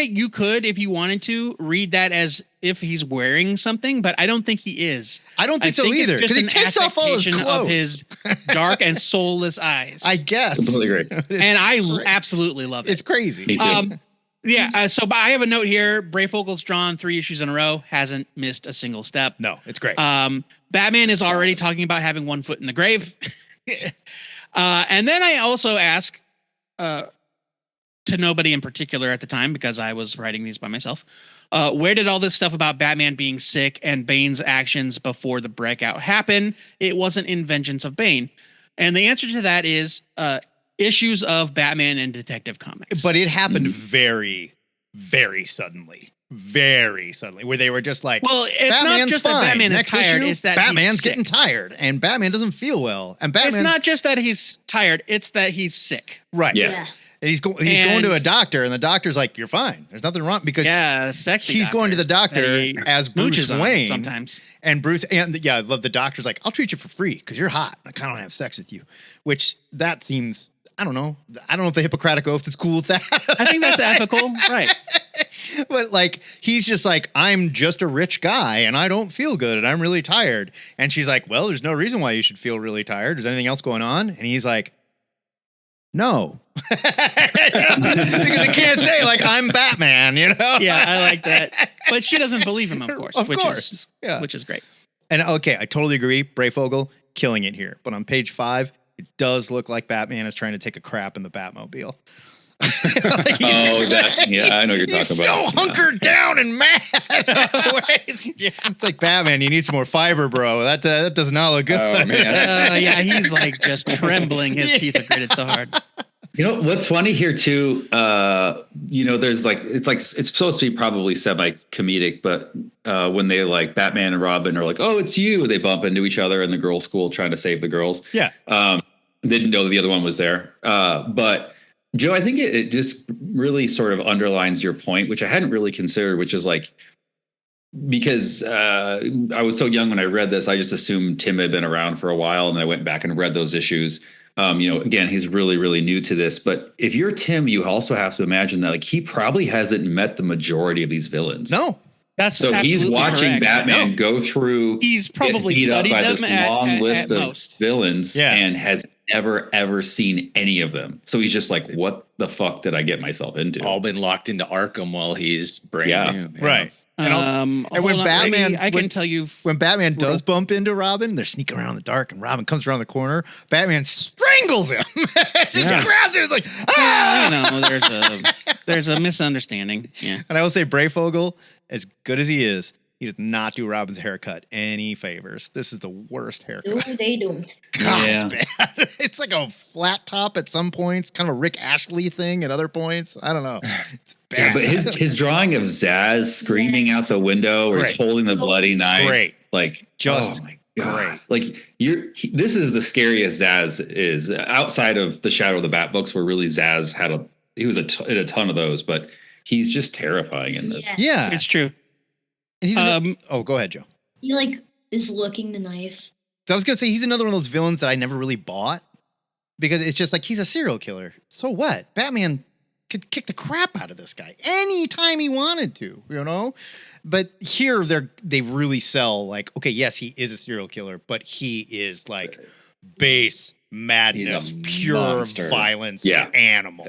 you could, if you wanted to, read that as if he's wearing something, but I don't think he is. I don't think so either. It's just Because he an takes off all his affectation clothes. of his dark and soulless eyes. I guess. Completely agree. And I absolutely love it. It's crazy. Me too. So I have a note here. Brayfogle's drawn 3 issues in a row, hasn't missed a single step. No, it's great. Batman is already talking about having one foot in the grave. And then I also ask, to nobody in particular at the time, because I was writing these by myself, where did all this stuff about Batman being sick and Bane's actions before the breakout happen? It wasn't in Vengeance of Bane. And the answer to that is issues of Batman and Detective Comics. But it happened very, very suddenly. Very suddenly, where they were just like, well, it's Batman's not just fine. that Batman Next is tired, issue, it's that Batman's he's sick. getting tired and Batman doesn't feel well. And Batman's It's not just that he's tired, it's that he's sick. right. Yeah. And he's going to a doctor, and the doctor's like, "You're fine. There's nothing wrong." Because sexy. he's going to the doctor as Bruce Wayne sometimes. And Bruce, and I love the doctor's like, "I'll treat you for free because you're hot. I kind of want to have sex with you," which that seems, I don't know if the Hippocratic Oath is cool with that. I think that's ethical, right? But like, he's just like, "I'm just a rich guy and I don't feel good and I'm really tired." And she's like, "Well, there's no reason why you should feel really tired. Is there anything else going on?" And he's like, "No." Because he can't say like, "I'm Batman," Yeah, I like that. But she doesn't believe him, of course. Of course. Which is great. And okay, I totally agree. Brayfogle killing it here. But on page 5, it does look like Batman is trying to take a crap in the Batmobile. I know what you're talking about. He's so hunkered down and mad. It's like, Batman, you need some more fiber, bro. That does not look good. Oh man. He's like just trembling. His teeth are gritted so hard. You know what's funny here too? There's it's supposed to be probably semi-comedic, but when they like Batman and Robin are like, "Oh, it's you," they bump into each other in the girls' school trying to save the girls. Yeah. Didn't know that the other one was there. But Joe, I think it just really sort of underlines your point, which I hadn't really considered, which is like, because I was so young when I read this, I just assumed Tim had been around for a while, and I went back and read those issues. Again, he's really, really new to this, but if you're Tim, you also have to imagine that like he probably hasn't met the majority of these villains. No. That's so he's watching correct. Batman go through. He's probably studied by them this long list of most. villains, and has never ever seen any of them. So he's just like, "What the fuck did I get myself into?" All been locked into Arkham while he's brand new. Right. And when Batman, I can tell you when Batman does bump into Robin, they're sneaking around in the dark, and Robin comes around the corner. Batman strangles him, just grabs him. He's like, "Ah!" There's a misunderstanding. Yeah, and I will say, Brayfogle, as good as he is, he does not do Robin's haircut any favors. This is the worst haircut. No, they don't. God, it's bad. It's like a flat top at some points, kind of a Rick Ashley thing at other points. I don't know. It's bad. Yeah, but his drawing of Zaz screaming out the window, or he's holding the bloody knife, like just great. Like this is the scariest Zaz is outside of the Shadow of the Bat books, where really Zaz he was in a ton of those, but he's just terrifying in this. Yeah, it's true. And he's go ahead, Joe. He like is looking the knife. So I was gonna say he's another one of those villains that I never really bought, because it's just like, he's a serial killer. So what? Batman could kick the crap out of this guy anytime he wanted to, But here they really sell like, okay, yes, he is a serial killer, but he is like base madness, pure monster. Violence, animal,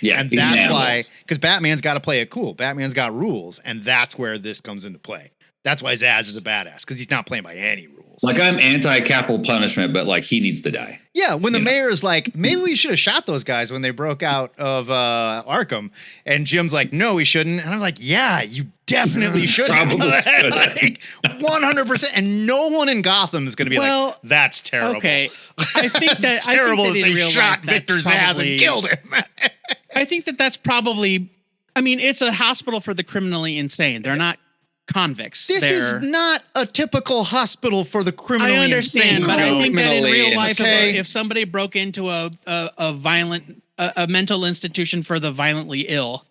Yeah, and that's why, because Batman's got to play it cool. Batman's got rules, and that's where this comes into play. That's why Zaz is a badass, because he's not playing by any rules. Like, I'm anti-capital punishment, but like he needs to die. Yeah, when the mayor is like, maybe we should have shot those guys when they broke out of Arkham, and Jim's like, no, we shouldn't, and I'm like, yeah, you definitely shouldn't. Probably shouldn't. Like, 100%, and no one in Gotham is going to be like, that's terrible. Okay, I think that terrible I think that they shot Victor Zaz and killed him. I think that's probably. I mean, it's a hospital for the criminally insane. They're not convicts. This is not a typical hospital for the criminally insane. I understand, but I think that in real life, insane. if somebody broke into a violent mental institution for the violently ill,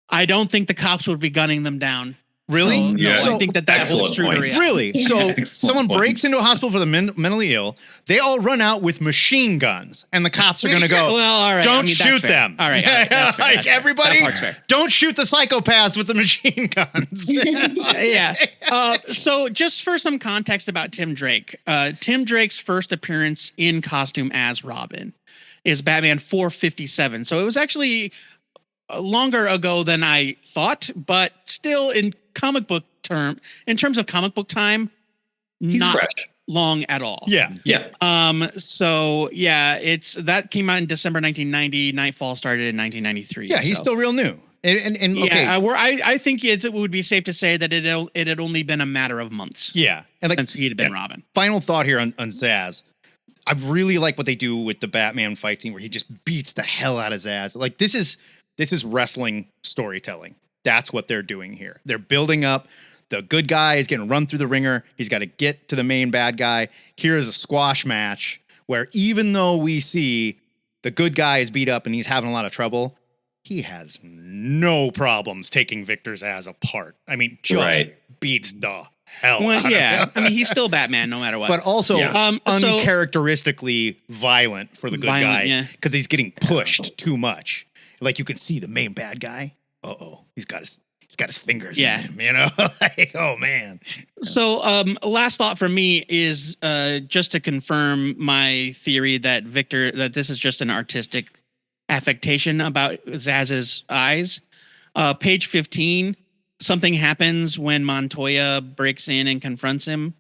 I don't think the cops would be gunning them down. Really? So, Yeah. I think that holds true to reality. Really? So Excellent someone breaks into a hospital for the mentally ill. They all run out with machine guns, and the cops are going to go, well, all right. don't I mean, shoot that's fair. them. All right. That's fair. Like, That's fair. everybody, That part's fair. don't shoot the psychopaths with the machine guns. Yeah. So just for some context about Tim Drake, Tim Drake's first appearance in costume as Robin is Batman 457. So it was actually longer ago than I thought, but still in terms of comic book time, He's not fresh. long at all. Yeah. So yeah, that came out in December 1990. Nightfall started in 1993. Yeah, he's still real new. And okay. I think it would be safe to say that it had only been a matter of months. Yeah. And since he had been Robin. Final thought here on Zaz. I really like what they do with the Batman fight scene where he just beats the hell out of Zaz. Like, this is wrestling storytelling. That's what they're doing here. They're building up. The good guy is getting run through the ringer. He's got to get to the main bad guy. Here is a squash match where, even though we see the good guy is beat up and he's having a lot of trouble, he has no problems taking Victor's ass apart. I mean, just beats the hell out of him. I mean, he's still Batman no matter what. But also so- uncharacteristically violent for the good guy yeah. because he's getting pushed too much. Like you can see the main bad guy. He's got his fingers in him, you know? Like, oh man. So last thought from me is just to confirm my theory that that this is just an artistic affectation about Zaz's eyes. Page 15, something happens when Montoya breaks in and confronts him,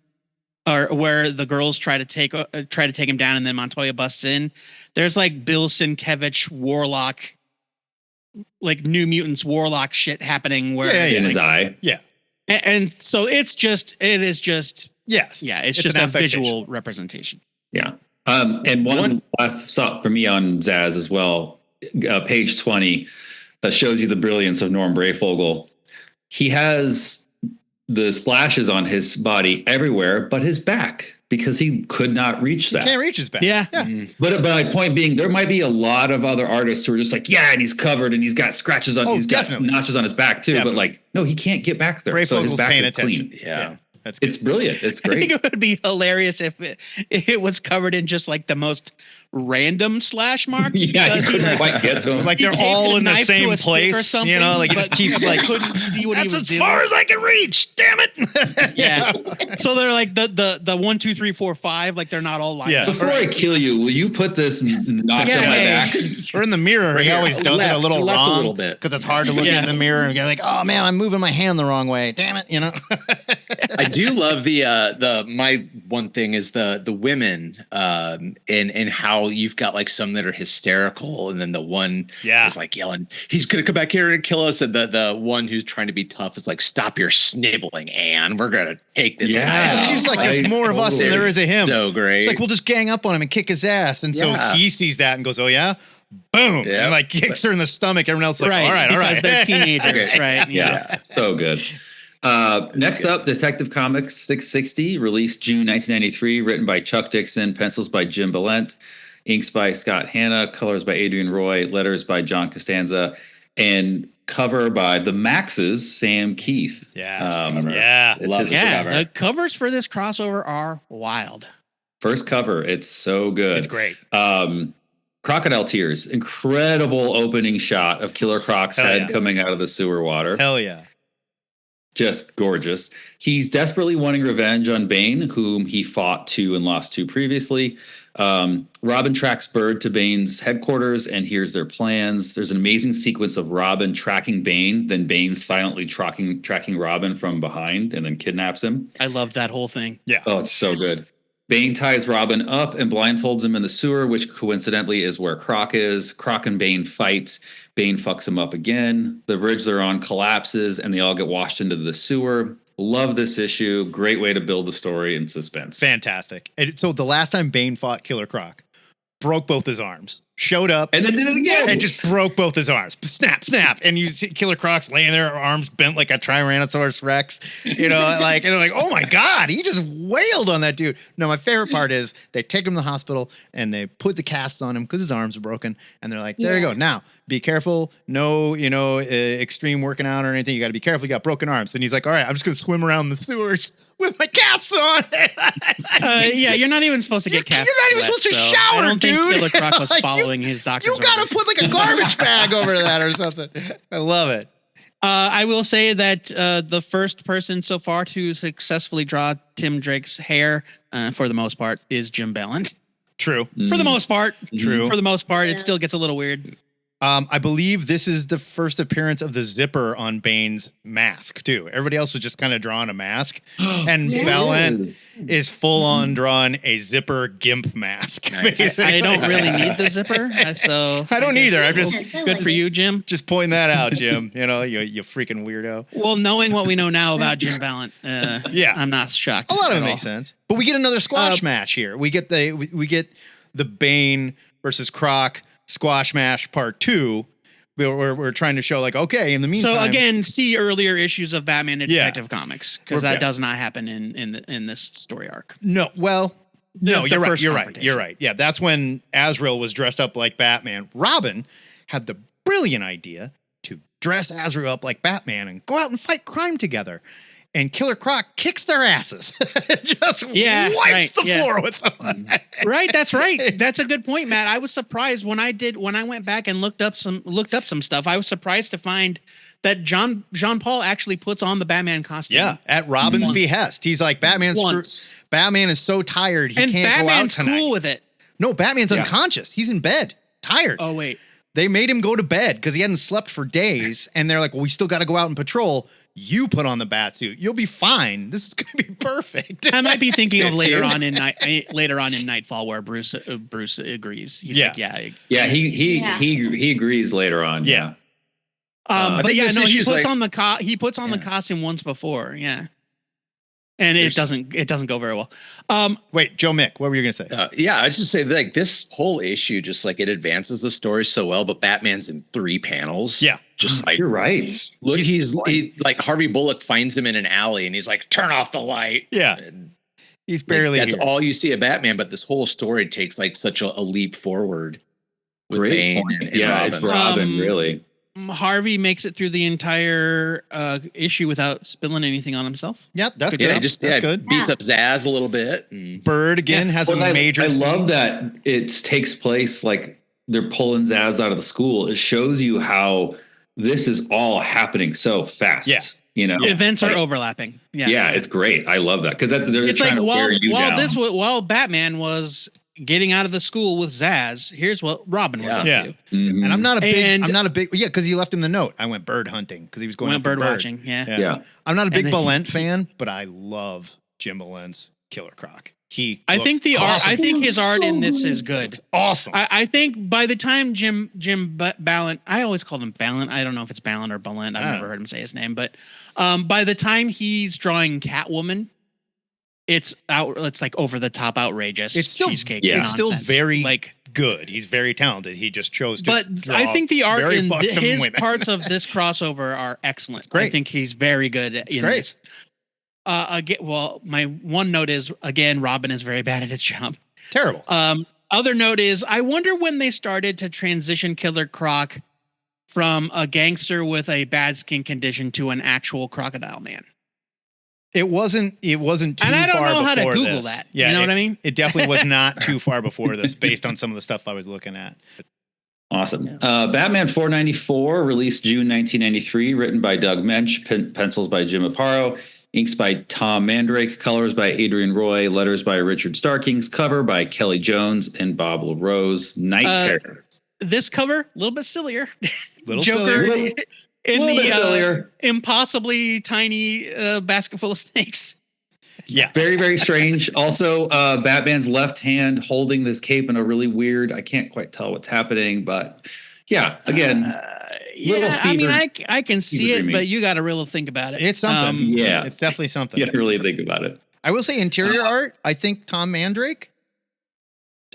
or where the girls try to take him down, and then Montoya busts in. There's like Bill Sienkiewicz Warlock, like New Mutants Warlock shit happening where in his eye. Yeah. And so it is just yes. Yeah, it's just a visual representation. Yeah. And one last thought for me on Zaz as well. Page 20 that shows you the brilliance of Norm Brayfogle. He has the slashes on his body everywhere but his back because he could not reach that. He can't reach his back. Yeah. But my point being, there might be a lot of other artists who are just like, and he's covered and he's got scratches on, he's definitely got notches on his back too. Definitely. But like, no, he can't get back there. So his Brayfogle's back paying is attention. clean. Yeah. That's good. It's brilliant. It's I think great. it would be hilarious if it was covered in just like the most random slash marks. Yeah, because you couldn't he, quite get to him. Like he they're taped all a in the knife to same a stick or place, something, you know, like it just but keeps like couldn't see what he that's was as doing. far as I can reach. Damn it. Yeah. So they're like the 1, 2, 3, 4, 5. Like they're not all lined up. Before I kill you, will you put this notch on my back? Or in the mirror, he always does it a little left wrong a little bit. because it's hard to look in the mirror and get like, oh man, I'm moving my hand the wrong way. Damn it, you know. I do love my one thing is the women and how you've got like some that are hysterical and then the one is like yelling, he's gonna come back here and kill us, and the one who's trying to be tough is like, stop your sniveling, Anne, we're gonna take this guy And out. she's like, there's more of us than there is of him. So great. It's like, we'll just gang up on him and kick his ass. And so he sees that and goes, oh yeah, boom, and like kicks her in the stomach. Everyone else is like, all right, because they're teenagers, right? Yeah, so good. Next up, Detective Comics 660, released June 1993, written by Chuck Dixon, pencils by Jim Balent, inks by Scott Hanna, colors by Adrian Roy, letters by John Costanza, and cover by the Maxes, Sam Keith. The covers for this crossover are wild. First cover, it's so good. It's great. Crocodile Tears, incredible opening shot of Killer Croc's head coming out of the sewer water. Hell yeah. Just gorgeous. He's desperately wanting revenge on Bane, whom he fought to and lost to previously. Robin tracks Bird to Bane's headquarters and hears their plans. There's an amazing sequence of Robin tracking Bane, then Bane silently tracking Robin from behind and then kidnaps him. I love that whole thing. Yeah. Oh, it's so good. Bane ties Robin up and blindfolds him in the sewer, which coincidentally is where Croc is. Croc and Bane fight. Bane fucks him up again. The bridge they're on collapses and they all get washed into the sewer. Love this issue. Great way to build the story and suspense. Fantastic. And so the last time Bane fought Killer Croc, broke both his arms, showed up, and then did it again, and just broke both his arms. Snap, snap, and you see Killer Croc's laying there, arms bent like a Tyrannosaurus Rex. You know, like, and they're like, oh my god, he just wailed on that dude. No, my favorite part is they take him to the hospital and they put the casts on him because his arms are broken, and they're like, there you go. Now be careful, no, extreme working out or anything. You got to be careful. You got broken arms, and he's like, all right, I'm just gonna swim around the sewers with my casts on. Yeah, you're not even supposed to get casts. You're not even supposed to shower, I don't dude. think Killer Croc was Like, following his doctor's You gotta orders. put like a garbage bag over that or something. I love it. I will say that the first person so far to successfully draw Tim Drake's hair, for the most part, is Jim Balent. True. For the most part. True. For the most part, it still gets a little weird. I believe this is the first appearance of the zipper on Bane's mask too. Everybody else was just kind of drawing a mask, and Balent is full on drawing a zipper gimp mask. I don't really need the zipper, so I don't either. I'm just good for you, Jim. Just pointing that out, Jim. You know, you freaking weirdo. Well, knowing what we know now about Jim Balent, I'm not shocked. A lot of it at makes all. sense. But we get another squash match here. We get the Bane versus Croc squash match part 2. We're trying to show like, okay, in the meantime. So again, see earlier issues of Batman and Detective Comics, because that does not happen in this story arc. No, well, No, the you're right. first You're right. confrontation. You're right. Yeah, that's when Azrael was dressed up like Batman. Robin had the brilliant idea to dress Azrael up like Batman and go out and fight crime together. And Killer Croc kicks their asses. Just wipes the floor with them. Right, that's right. That's a good point, Matt. I was surprised when I went back and looked up some stuff. I was surprised to find that Jean Paul actually puts on the Batman costume. Yeah, at Robin's behest. He's like, Batman is so tired he can't go out tonight. Cool with it. No, Batman's unconscious. He's in bed, tired. Oh wait. They made him go to bed because he hadn't slept for days, and they're like, well, we still got to go out and patrol. You put on the bat suit. You'll be fine. This is going to be perfect. I might be thinking of later on in Nightfall where Bruce agrees. He's like, he agrees later on. Yeah. But yeah, no, he puts on the costume once before. Yeah. And it doesn't go very well. Wait, Joe Mick, what were you going to say? I just say like this whole issue, just like it advances the story so well, but Batman's in 3 panels. Yeah. Just like, you're right. Look, he's like Harvey Bullock finds him in an alley and he's like, turn off the light. Yeah. And he's barely that's here. all you see of Batman, but this whole story takes like such a leap forward with Great Bane point. and Yeah, Robin. it's Robin, really. Harvey makes it through the entire issue without spilling anything on himself. Yep, that's Yeah, good. that's good. Beats up Zaz a little bit. And Bird again has a major. I scene. love that it takes place like they're pulling Zaz out of the school. It shows you how this is all happening so fast. Yeah. You know, Events are overlapping. Yeah. Yeah, it's great. I love that because they're It's trying like to wear you down. while Batman was getting out of the school with Zaz, here's what Robin was up to. Mhm. And I'm not a big because he left in the note. I went bird hunting because he was going bird watching. Yeah. I'm not a big then Balent fan, but I love Jim Balent's Killer Croc. I think his art in this is good. Looks awesome. I think by the time Jim Balent, I always called him Balent. I don't know if it's Balent or Balent. I've never heard him say his name, but by the time he's drawing Catwoman, it's like over the top outrageous. It's still cheesecake. It's still nonsense. very good. He's very talented. He just chose to. But draw I think the art very in buxom his women. parts of this crossover are excellent. It's great. I think he's very good in this. Again, well, my one note is again, Robin is very bad at his job. Terrible. Other note is I wonder when they started to transition Killer Croc from a gangster with a bad skin condition to an actual crocodile man. It wasn't too far before And I don't know how to Google this. that. Yeah, you know what I mean? It definitely was not too far before this based on some of the stuff I was looking at. Awesome. Batman 494, released June 1993, written by Doug Mensch, pencils by Jim Aparo, inks by Tom Mandrake, colors by Adrian Roy, letters by Richard Starkings, cover by Kelly Jones and Bob LaRose. Night Terror. This cover, a little bit sillier. Little Joker sillier. in Little bit sillier. Impossibly tiny basket full of snakes. Yeah. Very, very strange. Also, Batman's left hand holding this cape in a really weird, I can't quite tell what's happening, but yeah, again. I mean, I can see it, but you got to really think about it. It's something. Yeah. It's definitely something. You got to really think about it. I will say interior art, I think Tom Mandrake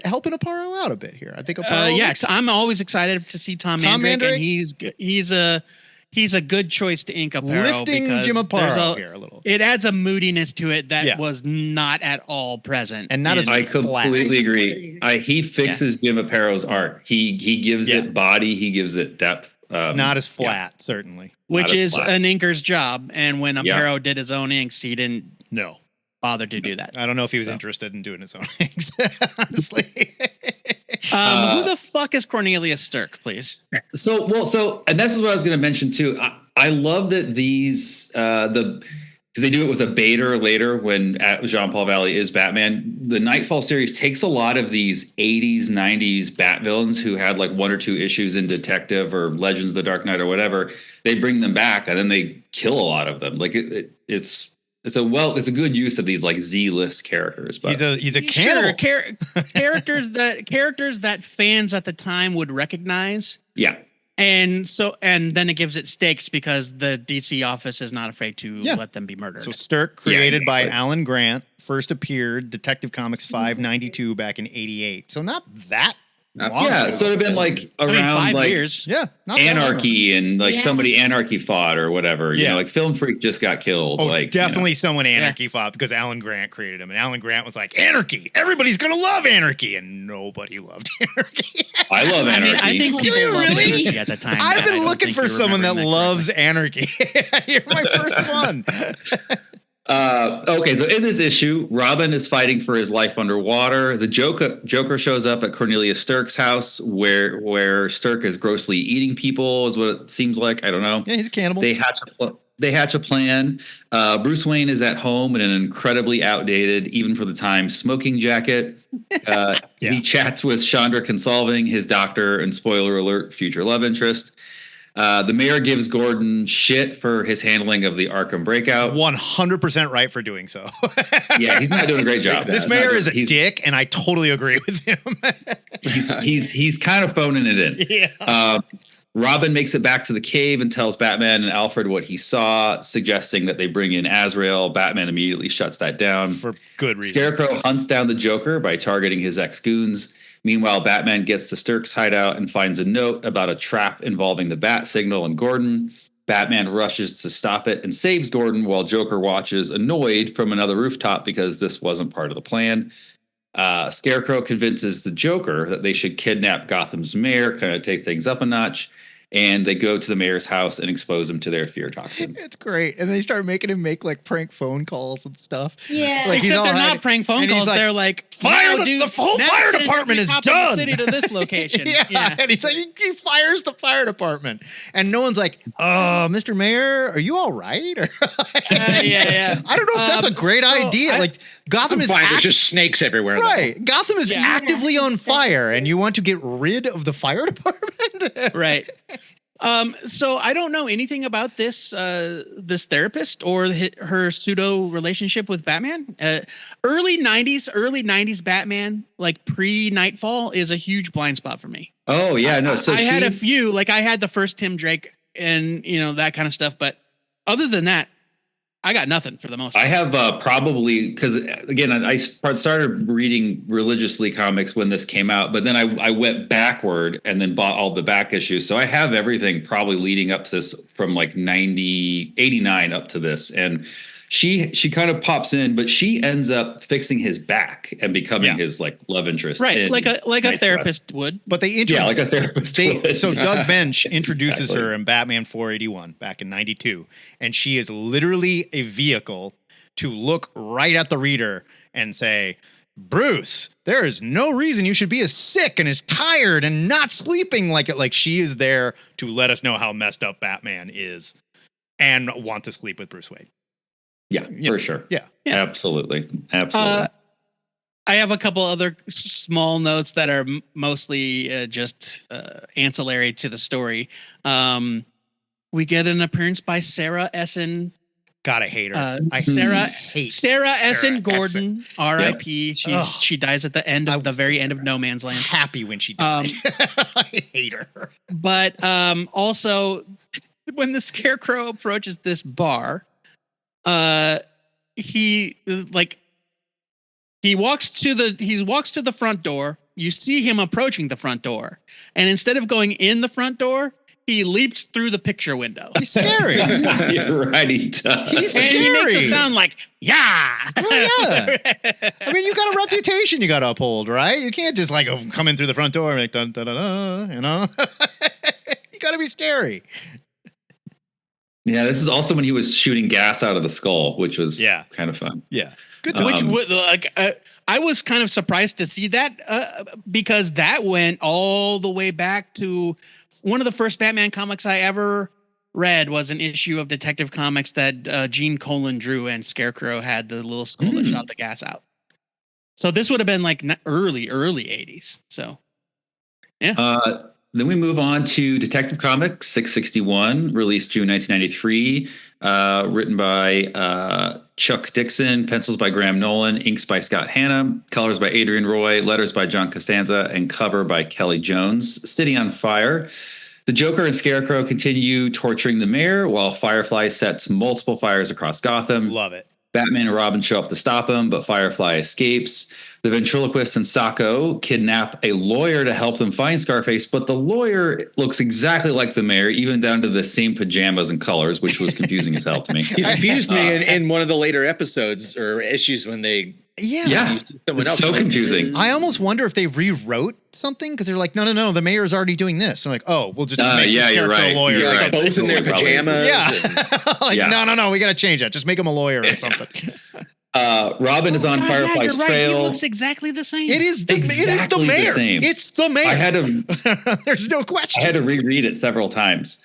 helping Aparo out a bit here. I think Aparo I'm always excited to see Tom Mandrake, and he's a good choice to ink Aparo. Lifting Jim Aparo here a little. It adds a moodiness to it that was not at all present. And not as I flat. completely agree. He fixes Jim Aparo's art. He gives it body. He gives it depth. It's not as flat, certainly. Which is an inker's job. And when Aparo did his own inks, he didn't bother to do that. I don't know if he was interested in doing his own inks, honestly. Uh, who the fuck is Cornelius Stirk, please? And this is what I was going to mention too. I love that these because they do it with a Bader later when Jean Paul Valley is Batman. The Knightfall series takes a lot of these 80s, 90s Bat villains who had like 1 or 2 issues in Detective or Legends of the Dark Knight or whatever. They bring them back and then they kill a lot of them. Like it's a good use of these like Z-list characters. But he's a cannibal. Characters that fans at the time would recognize. Yeah. And then it gives it stakes because the DC office is not afraid to let them be murdered. So Stirk, created by Alan Grant, first appeared Detective Comics 592 back in '88. So not that Yeah, it sort of been like around 5 like years. Yeah, not that long ago. anarchy and like Yeah. somebody anarchy fought or whatever. You Yeah. know, like Film Freak just got killed. Oh, like definitely someone anarchy fought because Alan Grant created him, and Alan Grant was like, "Anarchy! Everybody's gonna love anarchy," and nobody loved anarchy. I love I anarchy. mean, I think Do you people loved really? anarchy at the time. I've I been don't looking think for you're someone that remembering loves correctly. anarchy. You're my first one. Okay, so in this issue, Robin is fighting for his life underwater. The Joker shows up at Cornelia Stirk's house, where Stirk is grossly eating people, is what it seems like. I don't know. Yeah, he's a cannibal. They hatch a plan. Bruce Wayne is at home in an incredibly outdated, even for the time, smoking jacket. He chats with Chandra Consolving, his doctor, and spoiler alert, future love interest. The mayor gives Gordon shit for his handling of the Arkham breakout. 100% right for doing so. Yeah, he's not doing a great job. This mayor is a dick, and I totally agree with him. He's kind of phoning it in. Yeah. Robin makes it back to the cave and tells Batman and Alfred what he saw, suggesting that they bring in Azrael. Batman immediately shuts that down. For good reason. Scarecrow hunts down the Joker by targeting his ex-goons. Meanwhile, Batman gets to Stirk's hideout and finds a note about a trap involving the bat signal and Gordon. Batman rushes to stop it and saves Gordon while Joker watches annoyed from another rooftop because this wasn't part of the plan. Scarecrow convinces the Joker that they should kidnap Gotham's mayor, kind of take things up a notch. And they go to the mayor's house and expose him to their fear toxin. It's great. And they start making him make like prank phone calls and stuff. Yeah. Like, he's Except all they're hiding- not prank phone and he's calls. like, They're like, "Fire "No, the dude, whole now fire send department every is cop in the done." city to this location. Yeah. And he's like, he fires the fire department. And no one's like, Mr. Mayor, are you all right? Or yeah. I don't know if that's a great so idea. Like Gotham is Fine, there's just snakes everywhere. though. right. Gotham is Yeah. actively on It's fire, and you want to get rid of the fire department? Right. So I don't know anything about this therapist or her pseudo relationship with Batman. Early '90s Batman, like pre-Nightfall, is a huge blind spot for me. Oh, yeah, no. So I had a few, like I had the first Tim Drake and that kind of stuff, but other than that, I got nothing for the most part. I have probably, because again, I started reading religiously comics when this came out, but then I went backward and then bought all the back issues. So I have everything probably leading up to this from like 89 up to this. And she kind of pops in, but she ends up fixing his back and becoming his like love interest. Right, in like a Night therapist would. But they Yeah, like a therapist. would. So Doug Bench introduces Exactly. her in Batman 481 back in 92, and she is literally a vehicle to look right at the reader and say, Bruce, there is no reason you should be as sick and as tired and not sleeping like it. Like she is there to let us know how messed up Batman is and want to sleep with Bruce Wayne. Yeah, for sure. Yeah. Absolutely. I have a couple other small notes that are mostly just ancillary to the story. We get an appearance by Sarah Essen. Gotta hate her. Sarah hate Sarah Essen Essen. Gordon, R.I.P. She dies at the end of the very end of No Man's Land. Happy when she died. I hate her. But also, when the Scarecrow approaches this bar, he walks to the front door. You see him approaching the front door, and instead of going in the front door, he leaps through the picture window. He's scary. You're right, he does. He's And he makes a scary. sound like, yeah. Well, yeah. I mean, you got a reputation you got to uphold, right? You can't just like come in through the front door and like, dun, dun, dun, dun, you know? You got to be scary. Yeah, this is also when he was shooting gas out of the skull, which was kind of fun. Yeah. Good. Which would I was kind of surprised to see that because that went all the way back to one of the first Batman comics I ever read was an issue of Detective Comics that Gene Colan drew, and Scarecrow had the little skull that shot the gas out. So this would have been like early 80s. So, yeah. Then we move on to Detective Comics 661, released June 1993, written by Chuck Dixon, pencils by Graham Nolan, inks by Scott Hanna, colors by Adrian Roy, letters by John Costanza, and cover by Kelly Jones. City on Fire. The Joker and Scarecrow continue torturing the mayor while Firefly sets multiple fires across Gotham. Love it. Batman and Robin show up to stop him, but Firefly escapes. The ventriloquist and Sacco kidnap a lawyer to help them find Scarface, but the lawyer looks exactly like the mayor, even down to the same pajamas and colors, which was confusing as hell to me. He confused me in one of the later episodes or issues when they it's so confusing. I almost wonder if they rewrote something because they're like, no, the mayor's already doing this. I'm like, oh, we'll just make this character a lawyer. You're or right. something. Both in their pajamas. No, we got to change that. Just make him a lawyer or something. Robin is on Firefly's trail. He looks exactly the same. It is the mayor. It's the mayor. There's no question. I had to reread it several times.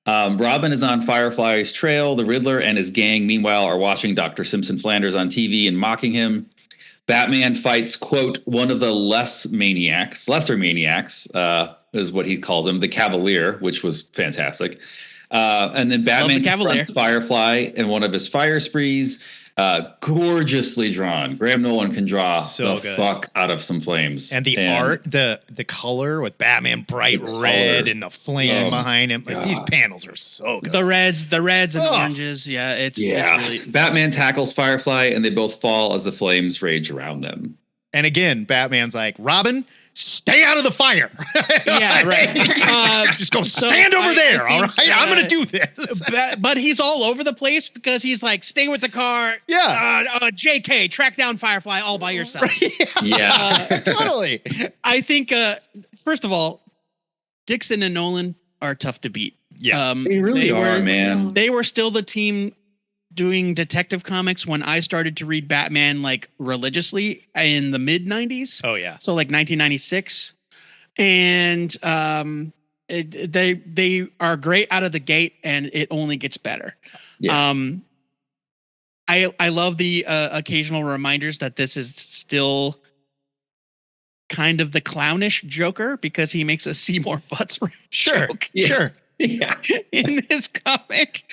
Robin is on Firefly's trail. The Riddler and his gang, meanwhile, are watching Dr. Simpson Flanders on TV and mocking him. Batman fights, quote, one of the lesser maniacs, is what he called him, the Cavalier, which was fantastic. And then Batman confronts Firefly in one of his fire sprees. Gorgeously drawn. Graham Nolan can draw fuck out of some flames. And the art, the color with Batman bright red and the flame behind him. Like, these panels are so good. The reds and oranges. Yeah, it's really. Batman tackles Firefly and they both fall as the flames rage around them. And again, Batman's like, Robin, stay out of the fire. Yeah, right. Just go stand over there. All right. I'm going to do this. But he's all over the place because he's like, stay with the car. Yeah. JK, track down Firefly all by yourself. Totally. I think, first of all, Dixon and Nolan are tough to beat. Yeah. They really are, man. They were still the team doing detective comics when I started to read Batman like religiously in the mid 90s. Oh yeah. So like 1996. And they are great out of the gate and it only gets better. Yeah. I love the occasional reminders that this is still kind of the clownish Joker because he makes a Seymour Butts joke. Sure. Yeah. In this comic.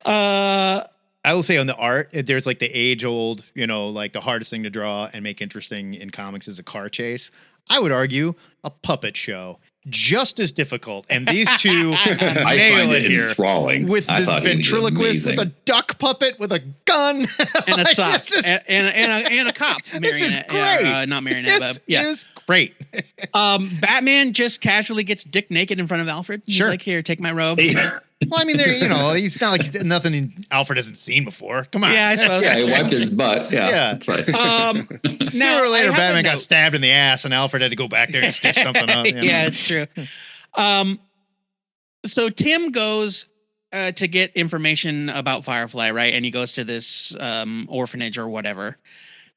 I will say on the art, there's like the age old, like the hardest thing to draw and make interesting in comics is a car chase. I would argue a puppet show, just as difficult. And these two nail it here enthralling. With the ventriloquist, with a duck puppet, with a gun. And a sock. And a cop. This is great. Not marionette, but This is great. Batman just casually gets dick naked in front of Alfred. He's like, here, take my robe. Well, I mean, he's not like nothing Alfred hasn't seen before. Come on. Yeah, I suppose. Yeah, he wiped his butt. Yeah, that's right. Sooner or later, Batman got stabbed in the ass, and Alfred had to go back there and stitch something up. Yeah, it's true. So Tim goes to get information about Firefly, right? And he goes to this orphanage or whatever,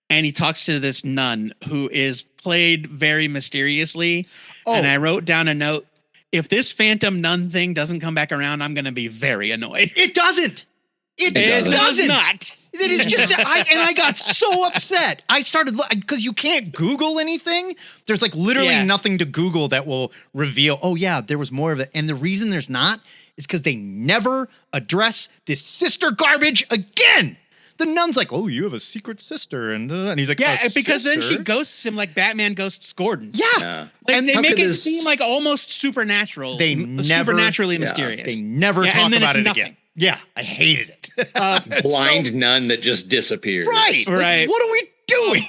and he talks to this nun who is played very mysteriously. Oh. And I wrote down a note. If this phantom nun thing doesn't come back around, I'm going to be very annoyed. It doesn't. It does not. It is just, I got so upset. I started, because you can't Google anything. There's like literally nothing to Google that will reveal, oh yeah, there was more of it. And the reason there's not is because they never address this sister garbage again. The nun's like, oh, you have a secret sister. And he's like, yeah, because then she ghosts him like Batman ghosts Gordon. Yeah. Like, and they make it seem like almost supernatural. They never, supernaturally mysterious. They never talk about it again. Yeah, I hated it. Blind nun that just disappears. Right. Like, what are we doing?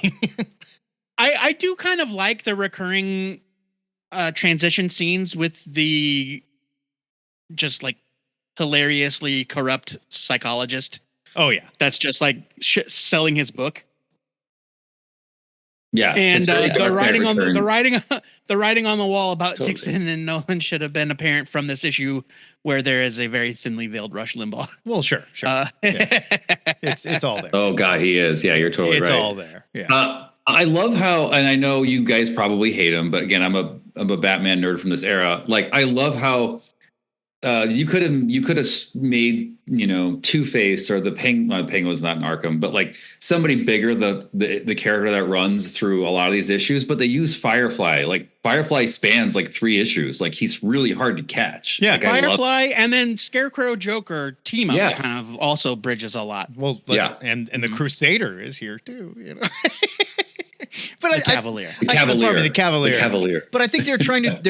I do kind of like the recurring transition scenes with the just like hilariously corrupt psychologist. Oh yeah, that's just like selling his book. Yeah, and the writing on the wall about Dixon and Nolan should have been apparent from this issue, where there is a very thinly veiled Rush Limbaugh. Well, sure, it's all there. Oh God, he is. Yeah, you're totally right. It's all there. Yeah. I love how, and I know you guys probably hate him, but again, I'm a Batman nerd from this era. Like, I love how. You could have made, Two-Face or the Penguin's not in Arkham, but like somebody bigger, the character that runs through a lot of these issues, but they use Firefly. Like Firefly spans like 3 issues. Like he's really hard to catch. Yeah, like, Firefly and then Scarecrow Joker team up kind of also bridges a lot. Well, and the Crusader is here too. But The Cavalier. The Cavalier. The Cavalier. The Cavalier. But I think they're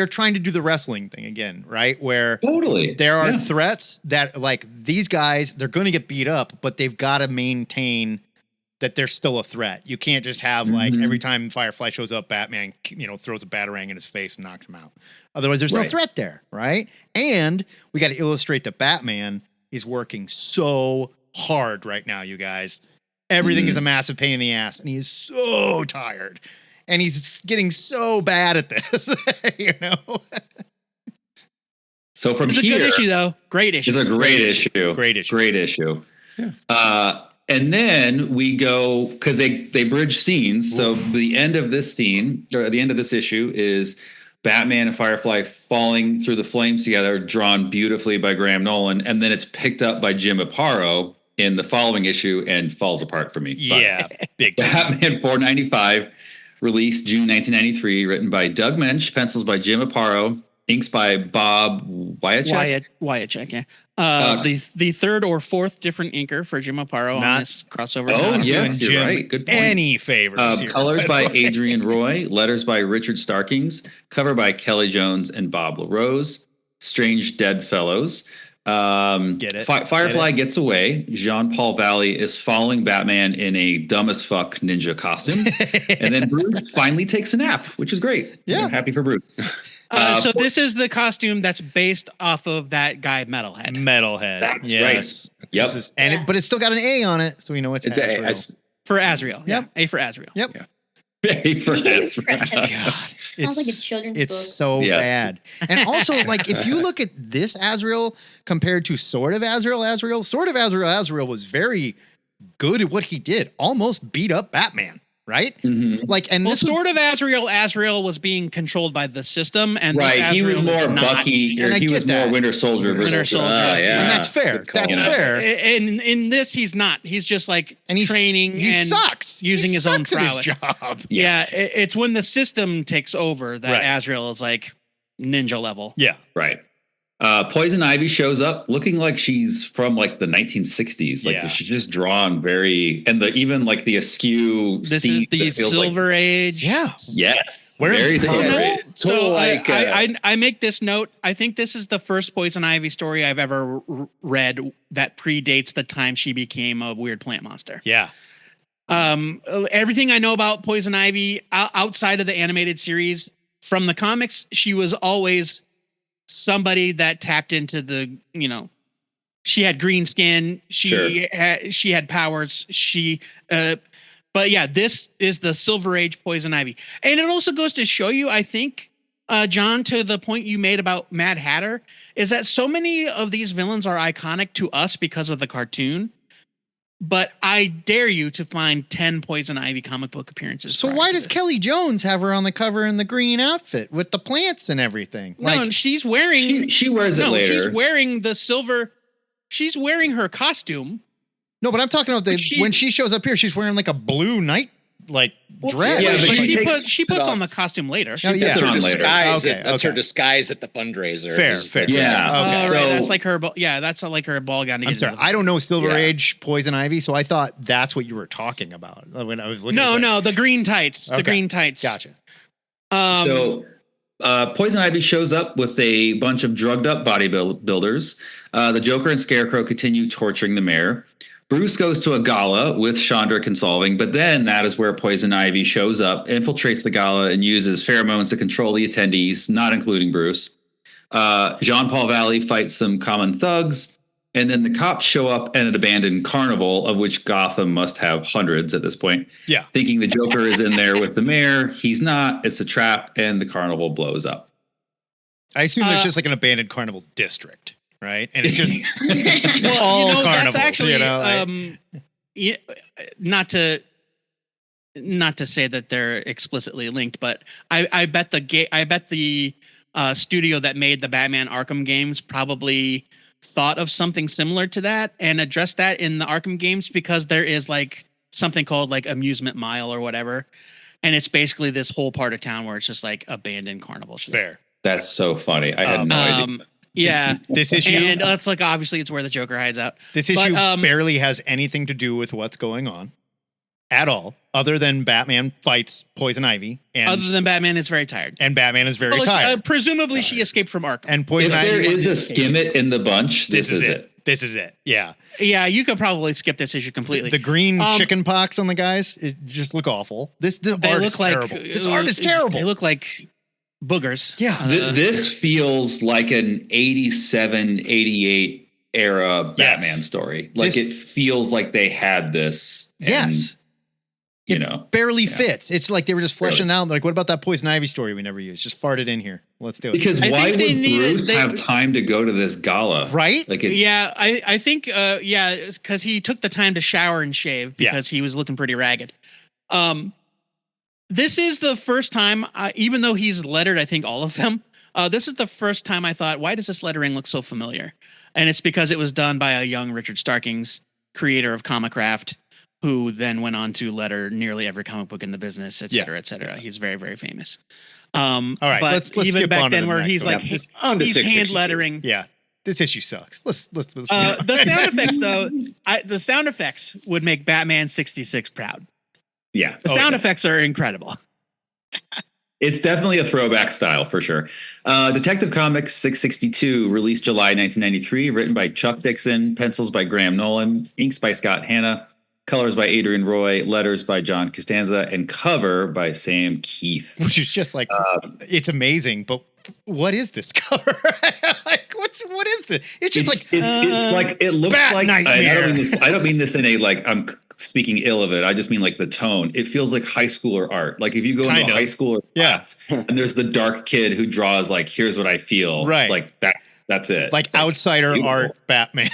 trying to do the wrestling thing again, right? Where Totally. there are threats that like these guys, they're going to get beat up, but they've got to maintain that they're still a threat. You can't just have like every time Firefly shows up, Batman, throws a batarang in his face and knocks him out. Otherwise, there's no threat there, right? And we got to illustrate that Batman is working so hard right now, you guys. Everything is a massive pain in the ass, and he is so tired, and he's getting so bad at this, So from It's here, a good issue, though. Great issue. it's a great issue. Great issue. Great issue. Yeah. And then we go because they bridge scenes. So the end of this scene or the end of this issue is Batman and Firefly falling through the flames together, drawn beautifully by Graham Nolan, and then it's picked up by Jim Aparo in the following issue and falls apart for me. Yeah, big time. Batman 495, released June 1993, written by Doug Mensch, pencils by Jim Aparo, inks by Bob Wyacek. Wyacek, yeah. The third or fourth different inker for Jim Aparo on this crossover. Oh, not yes, doing you're Jim right. Good point. Any favors here, colors by the way. Adrian Roy, letters by Richard Starkings, cover by Kelly Jones and Bob LaRose, Strange Deadfellows. Get it. Firefly gets away. Jean-Paul Valley is following Batman in a dumb as fuck ninja costume. And then Bruce finally takes a nap, which is great. Yeah. I'm happy for Bruce. So this is the costume that's based off of that guy Metalhead. Metalhead. That's yes. right. Yep. But it's still got an A on it, so we know it's Azrael. For Azrael. Yeah. Yep. A for Azrael. Yep. Yeah. For that's right. God, Sounds like a children's it's book. so bad. And also, like, if you look at this Azrael compared to Sword of Azrael, Sword of Azrael was very good at what he did. Almost beat up Batman, right? Mm-hmm. Like, and Well, this Sword of Azrael was being controlled by the system, and Right. this He was Azrael more is not. Bucky, or And I he get was more that. Winter Soldier versus Winter Soldier. Yeah. and that's fair. Good call. That's Yeah. fair. And in this, he's not. He's just like And he's training he and sucks. using He his own sucks at his prowess. job. Yeah, it's when the system takes over that Right. Azrael is like ninja level. Yeah. Right. Poison Ivy shows up looking like she's from like the 1960s. Like Yeah. she's just drawn very, and even like the askew. This scene is the that feels Silver Age. Yeah. Yes. Where- very So Silver So, Age. Total like, I make this note. I think this is the first Poison Ivy story I've ever read that predates the time she became a weird plant monster. Yeah. Everything I know about Poison Ivy outside of the animated series from the comics, she was always somebody that tapped into the, she had green skin. She had powers. But yeah, this is the Silver Age Poison Ivy. And it also goes to show you, I think, John, to the point you made about Mad Hatter, is that so many of these villains are iconic to us because of the cartoon. But I dare you to find 10 Poison Ivy comic book appearances. So prior why to does this. Kelly Jones have her on the cover in the green outfit with the plants and everything? No, and she's wearing. She wears it later. She's wearing the silver. She's wearing her costume. No, but I'm talking about when she shows up here, she's wearing like a blue night dress. Yeah, but she puts on the costume later. Oh, yeah. That's her on later. disguise. Okay, That's her okay. disguise at the fundraiser. Fair, is fair. the Yeah. dress. Okay. Oh, right. So- That's like her. That's like her ball gown. To I'm get sorry. into I don't know Silver Yeah. Age Poison Ivy, so I thought that's what you were talking about when I was looking. No, the green tights. The Okay. green tights. Gotcha. So Poison Ivy shows up with a bunch of drugged up bodybuilders. The Joker and Scarecrow continue torturing the mayor. Bruce goes to a gala with Chandra consulting, but then that is where Poison Ivy shows up, infiltrates the gala, and uses pheromones to control the attendees, not including Bruce. Jean-Paul Valley fights some common thugs, and then the cops show up at an abandoned carnival, of which Gotham must have hundreds at this point. Yeah. Thinking the Joker is in there with the mayor. He's not. It's a trap, and the carnival blows up. I assume there's just like an abandoned carnival district, right? And it's just Well, all that's carnivals, actually not to say that they're explicitly linked, but I bet the studio that made the Batman Arkham games probably thought of something similar to that and addressed that in the Arkham games, because there is like something called like Amusement Mile or whatever, and it's basically this whole part of town where it's just like abandoned carnival shit. fair. That's so funny. I had no idea. Yeah, This issue, and it's like obviously it's where the Joker hides out. this issue but, barely has anything to do with what's going on at all. Other than Batman fights Poison Ivy, and Other than Batman is very tired. and Batman is very Well, tired. presumably she escaped from Arkham. And Poison If Ivy. there is a skim it in the bunch, this is it. This is it. Yeah. Yeah, you could probably skip this issue completely. The green chicken pox on the guys, it just look awful. The they art look is like terrible. This art is terrible. They look like boogers. Yeah. This feels like an 87, 88 era Batman story. Like it feels like they had this. And, Yes. You know, barely fits. It's like they were just fleshing out. Like, what about that Poison Ivy story we never used? Just farted in here. Let's do it. Because why would Bruce have time to go to this gala? Right? Like, I think, because he took the time to shower and shave because he was looking pretty ragged. This is the first time, even though he's lettered, I think all of them. This is the first time I thought, why does this lettering look so familiar? And it's because it was done by a young Richard Starkings, creator of Comicraft, who then went on to letter nearly every comic book in the business, et cetera, et cetera. He's very, very famous. All right, but let's even skip back on to then, the where next he's one. like, On to he's 662. hand lettering. Yeah, this issue sucks. Let's The sound effects, though, the sound effects would make Batman 66 proud. Yeah, The sound effects are incredible. it's definitely a throwback style for sure. Detective Comics 662, released July 1993, written by Chuck Dixon, pencils by Graham Nolan, inks by Scott Hanna, colors by Adrian Roy, letters by John Costanza, and cover by Sam Keith. Which is just like, it's amazing, but what is this cover? Like, what is this? It's just it's like it looks Bat like Nightmare. I don't mean this in a like I'm speaking ill of it. I just mean like the tone. It feels like high schooler art. Like if you go into a high schooler class and there's the dark kid who draws like, here's what I feel. Right. Like that's it. like outsider art Batman.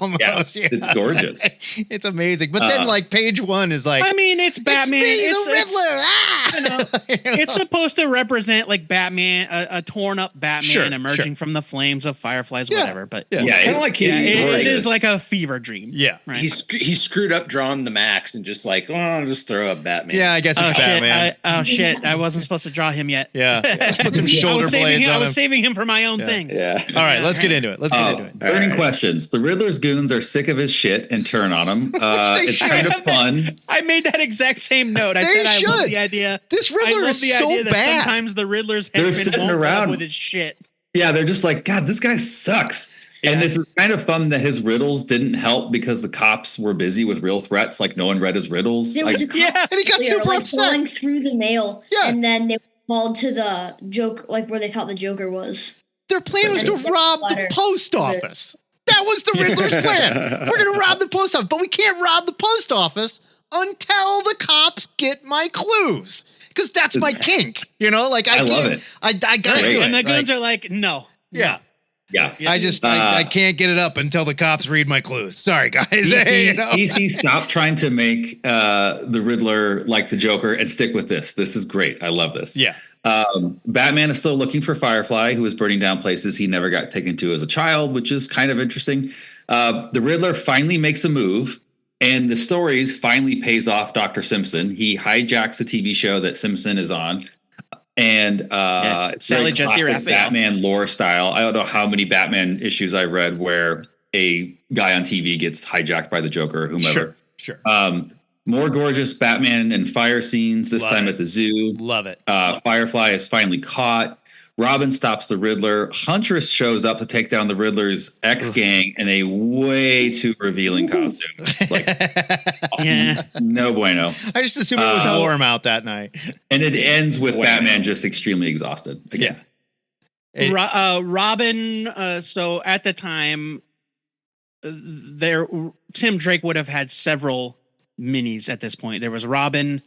Almost. Yeah, it's gorgeous. It's amazing. But then like page one is like, I mean, it's Batman. It's me, the Riddler. It's supposed to represent like Batman, a torn up Batman emerging from the flames of fireflies, whatever. But it's kind of like it is like a fever dream. Yeah. Right? He screwed up drawing the Max and just like, I'll just throw up Batman. Yeah, I guess it's Batman. Shit. I wasn't supposed to draw him yet. Yeah. Let's put some shoulder blades on him. I was saving him for my own thing. Yeah. All right, let's get into it. Burning questions. The Riddler's goons are sick of his shit and turn on him. It's kind of fun. I made that exact same note. I said I love the idea. This Riddler is so bad. Sometimes the Riddler's They're henchmen sitting won't around up with his shit. Yeah, they're just like, God, this guy sucks. Yeah. And this is kind of fun that his riddles didn't help because the cops were busy with real threats. Like no one read his riddles. There was a cop and he got super upset. Going through the mail, and then they called to the Joker, like where they thought the Joker was. Their plan was to rob the post office. That was the Riddler's plan. We're going to rob the post office, but we can't rob the post office until the cops get my clues. Because that's my kink, you know? Like I love it. I gotta do it. And the goons are like, no. Yeah. I can't get it up until the cops read my clues. Sorry, guys. DC, stop trying to make the Riddler like the Joker and stick with this. This is great. I love this. Yeah. Batman is still looking for Firefly, who is burning down places he never got taken to as a child, which is kind of interesting. The Riddler finally makes a move, and the stories finally pays off Dr. Simpson. He hijacks a TV show that Simpson is on. And it's Sally very Jesse classic Raphael. Batman lore style. I don't know how many Batman issues I read where a guy on TV gets hijacked by the Joker or whomever. Sure. More gorgeous Batman and fire scenes, this time at the zoo. Love it. Firefly is finally caught. Robin stops the Riddler. Huntress shows up to take down the Riddler's ex-gang in a way too revealing costume. Like, no bueno. I just assumed it was warm out that night. And it ends with Batman just extremely exhausted. Again. Yeah. Robin, so at the time, Tim Drake would have had several minis at this point. There was Robin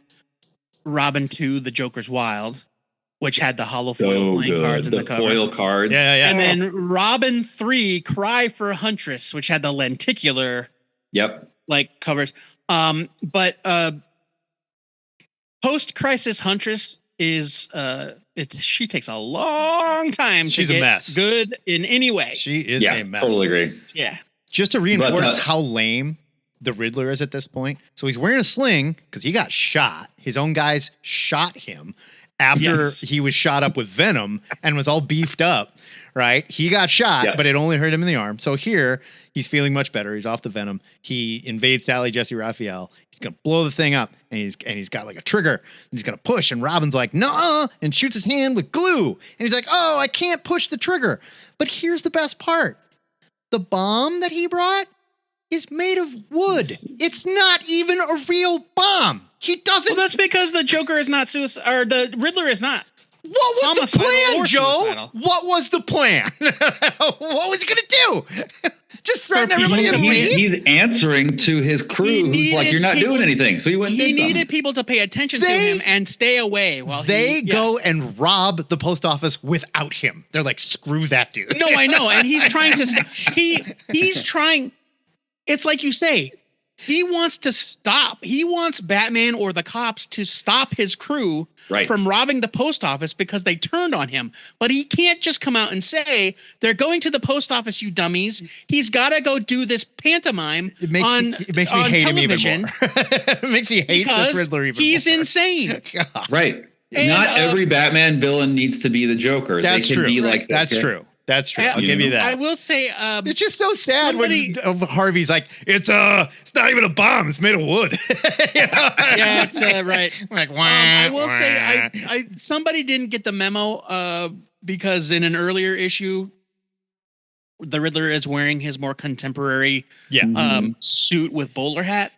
2, The Joker's Wild, which had the hollow foil playing cards in the cover. Foil cards. Yeah. And then Robin 3, Cry for Huntress, which had the lenticular covers. But post-crisis Huntress is she takes a long time to get a mess. Good in any way. She is a mess. Totally agree. Yeah. Just to reinforce how lame the Riddler is at this point. So he's wearing a sling because he got shot. His own guys shot him after he was shot up with venom and was all beefed up, right? He got shot, but it only hurt him in the arm. So here he's feeling much better. He's off the venom. He invades Sally Jesse Raphael. He's going to blow the thing up, and he's got like a trigger, and he's going to push, and Robin's like, "No," and shoots his hand with glue. And he's like, "Oh, I can't push the trigger." But here's the best part. The bomb that he brought is made of wood. It's not even a real bomb. He doesn't. Well, that's because the Joker is not suicide, or the Riddler is not. What was the plan, Joe? Suicidal. What was the plan? What was he gonna do? Just threaten everybody to leave? He's answering to his crew who's like, "You're not doing anything." So he went and did something. He needed people to pay attention to him and stay away while they go and rob the post office without him. They're like, "Screw that dude." No, I know, and he's trying to. He's trying. It's like you say. He wants to stop. He wants Batman or the cops to stop his crew from robbing the post office because they turned on him. But he can't just come out and say, "They're going to the post office, you dummies." He's got to go do this pantomime it makes me hate television. him even more. It makes me hate this Riddler even more. He's insane. Right. And, not every Batman villain needs to be the Joker. That's they can true. Be like that's true. That's true. I'll give you that. I will say, it's just so sad when Harvey's like, it's not even a bomb. It's made of wood. Yeah, it's right. Like, I will say, somebody didn't get the memo because in an earlier issue, the Riddler is wearing his more contemporary suit with bowler hat.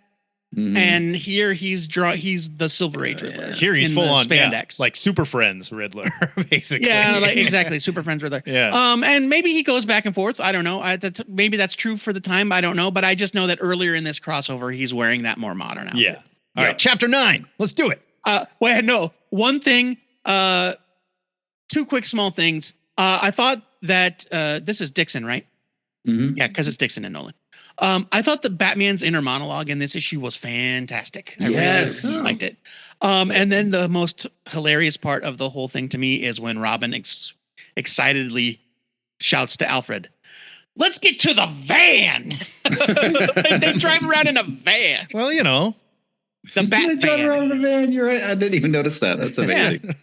Mm-hmm. And here he's the Silver Age Riddler. Here he's full on spandex, like Super Friends Riddler, basically. Yeah, like exactly, Super Friends Riddler. Yeah. And maybe he goes back and forth. I don't know. Maybe that's true for the time. I don't know, but I just know that earlier in this crossover, he's wearing that more modern outfit. Yeah. All right, Chapter 9. Let's do it. Wait, no. One thing. Two quick small things. I thought that this is Dixon, right? Mm-hmm. Yeah, because it's Dixon and Nolan. I thought the Batman's inner monologue in this issue was fantastic. I really liked it. And then the most hilarious part of the whole thing to me is when Robin excitedly shouts to Alfred, "Let's get to the van." They drive around in a van. Well, you know. The Bat van. Around in a van. You're right. I didn't even notice that. That's amazing.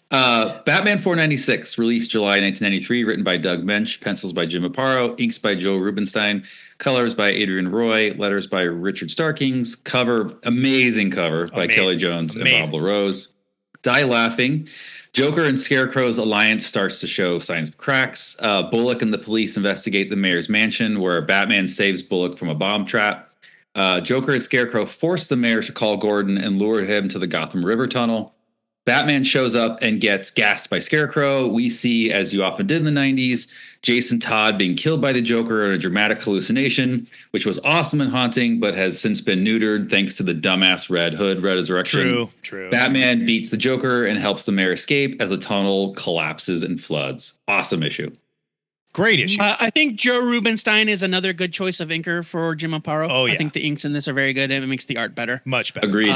Batman 496, released July 1993, written by Doug Mensch, pencils by Jim Aparo, inks by Joe Rubinstein, colors by Adrian Roy, letters by Richard Starkings, amazing cover by Kelly Jones and Bob LaRose. Die laughing. Joker and Scarecrow's alliance starts to show signs of cracks. Bullock and the police investigate the mayor's mansion, where Batman saves Bullock from a bomb trap. Joker and Scarecrow force the mayor to call Gordon and lure him to the Gotham River tunnel. Batman shows up and gets gassed by Scarecrow. We see, as you often did in the 90s, Jason Todd being killed by the Joker in a dramatic hallucination, which was awesome and haunting, but has since been neutered thanks to the dumbass Red Hood resurrection. True. Batman beats the Joker and helps the mayor escape as the tunnel collapses and floods. Awesome issue. Great issue. I think Joe Rubinstein is another good choice of inker for Jim Aparo. Oh, yeah. I think the inks in this are very good and it makes the art better. Much better. Agreed.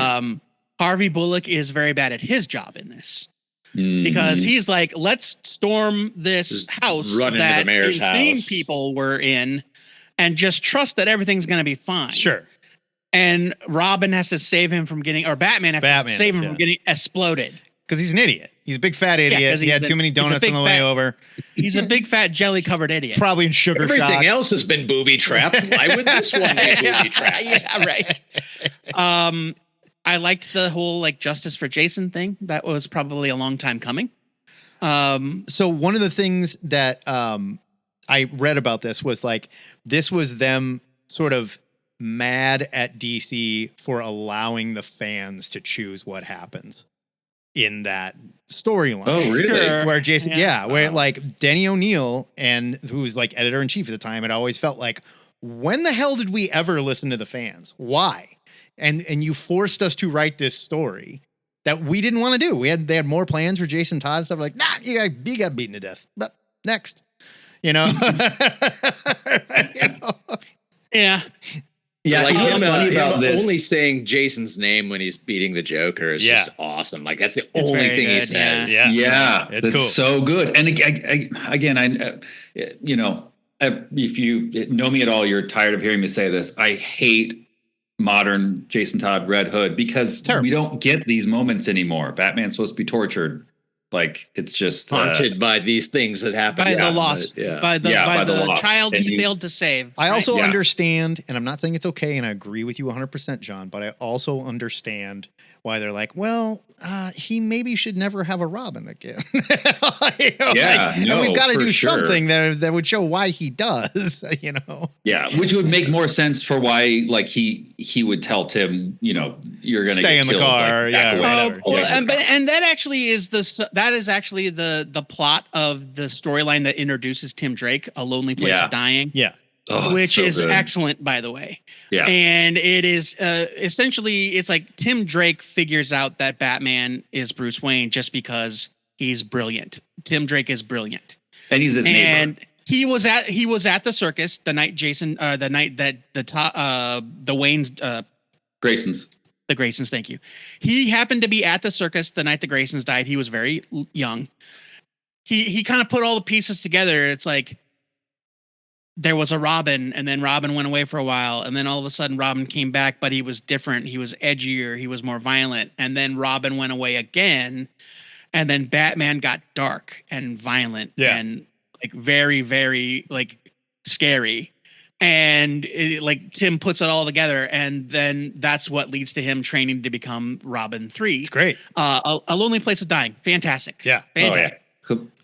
Harvey Bullock is very bad at his job in this because he's like, let's storm this house that insane people were in and just trust that everything's going to be fine. Sure. And Robin has to save him from getting, or Batman has to save him from getting exploded. Because he's an idiot. He's a big fat idiot. Yeah, he had too many donuts on the way over. He's a big fat jelly covered idiot. Probably in sugar Everything shock. else has been booby trapped. Why would this one be booby trapped? Yeah, right. I liked the whole like justice for Jason thing. That was probably a long time coming. So one of the things that I read about this was like, this was them sort of mad at DC for allowing the fans to choose what happens in that storyline. Oh, really? Where Jason, where like Denny O'Neil, and who was like editor in chief at the time, had always felt like, when the hell did we ever listen to the fans? Why? And you forced us to write this story that we didn't want to do. They had more plans for Jason Todd and stuff like, nah, you got beaten to death. But next, you know. Yeah. Yeah, like him only saying Jason's name when he's beating the Joker is just awesome. Like that's the only thing he says. Yeah, it's cool. So good. And again, if you know me at all, you're tired of hearing me say this. I hate modern Jason Todd Red Hood, because we don't get these moments anymore. Batman's supposed to be tortured. Like, it's just haunted by these things that happen. By the loss, by the child he failed to save. I also understand, and I'm not saying it's okay, and I agree with you 100%, John, but I also understand why they're like, well, he maybe should never have a Robin again. And we've got to do something that would show why he does, Yeah, which would make more sense for why, like, he would tell Tim, you're going to stay in the car. And that actually is the plot of the storyline that introduces Tim Drake, A Lonely Place of Dying. Yeah. Which is excellent, by the way. Yeah. And it is essentially, it's like Tim Drake figures out that Batman is Bruce Wayne just because he's brilliant. Tim Drake is brilliant. And he's his neighbor. And he was at the circus the night the night that the Waynes Graysons. The Graysons, thank you. He happened to be at the circus the night the Graysons died. He was very young. He kind of put all the pieces together. It's like, there was a Robin, and then Robin went away for a while, and then all of a sudden Robin came back, but he was different. He was edgier. He was more violent. And then Robin went away again, and then Batman got dark and violent and like very, very like scary. And Tim puts it all together, and then that's what leads to him training to become Robin 3. It's great. A Lonely Place of Dying. Fantastic. Yeah. Fantastic.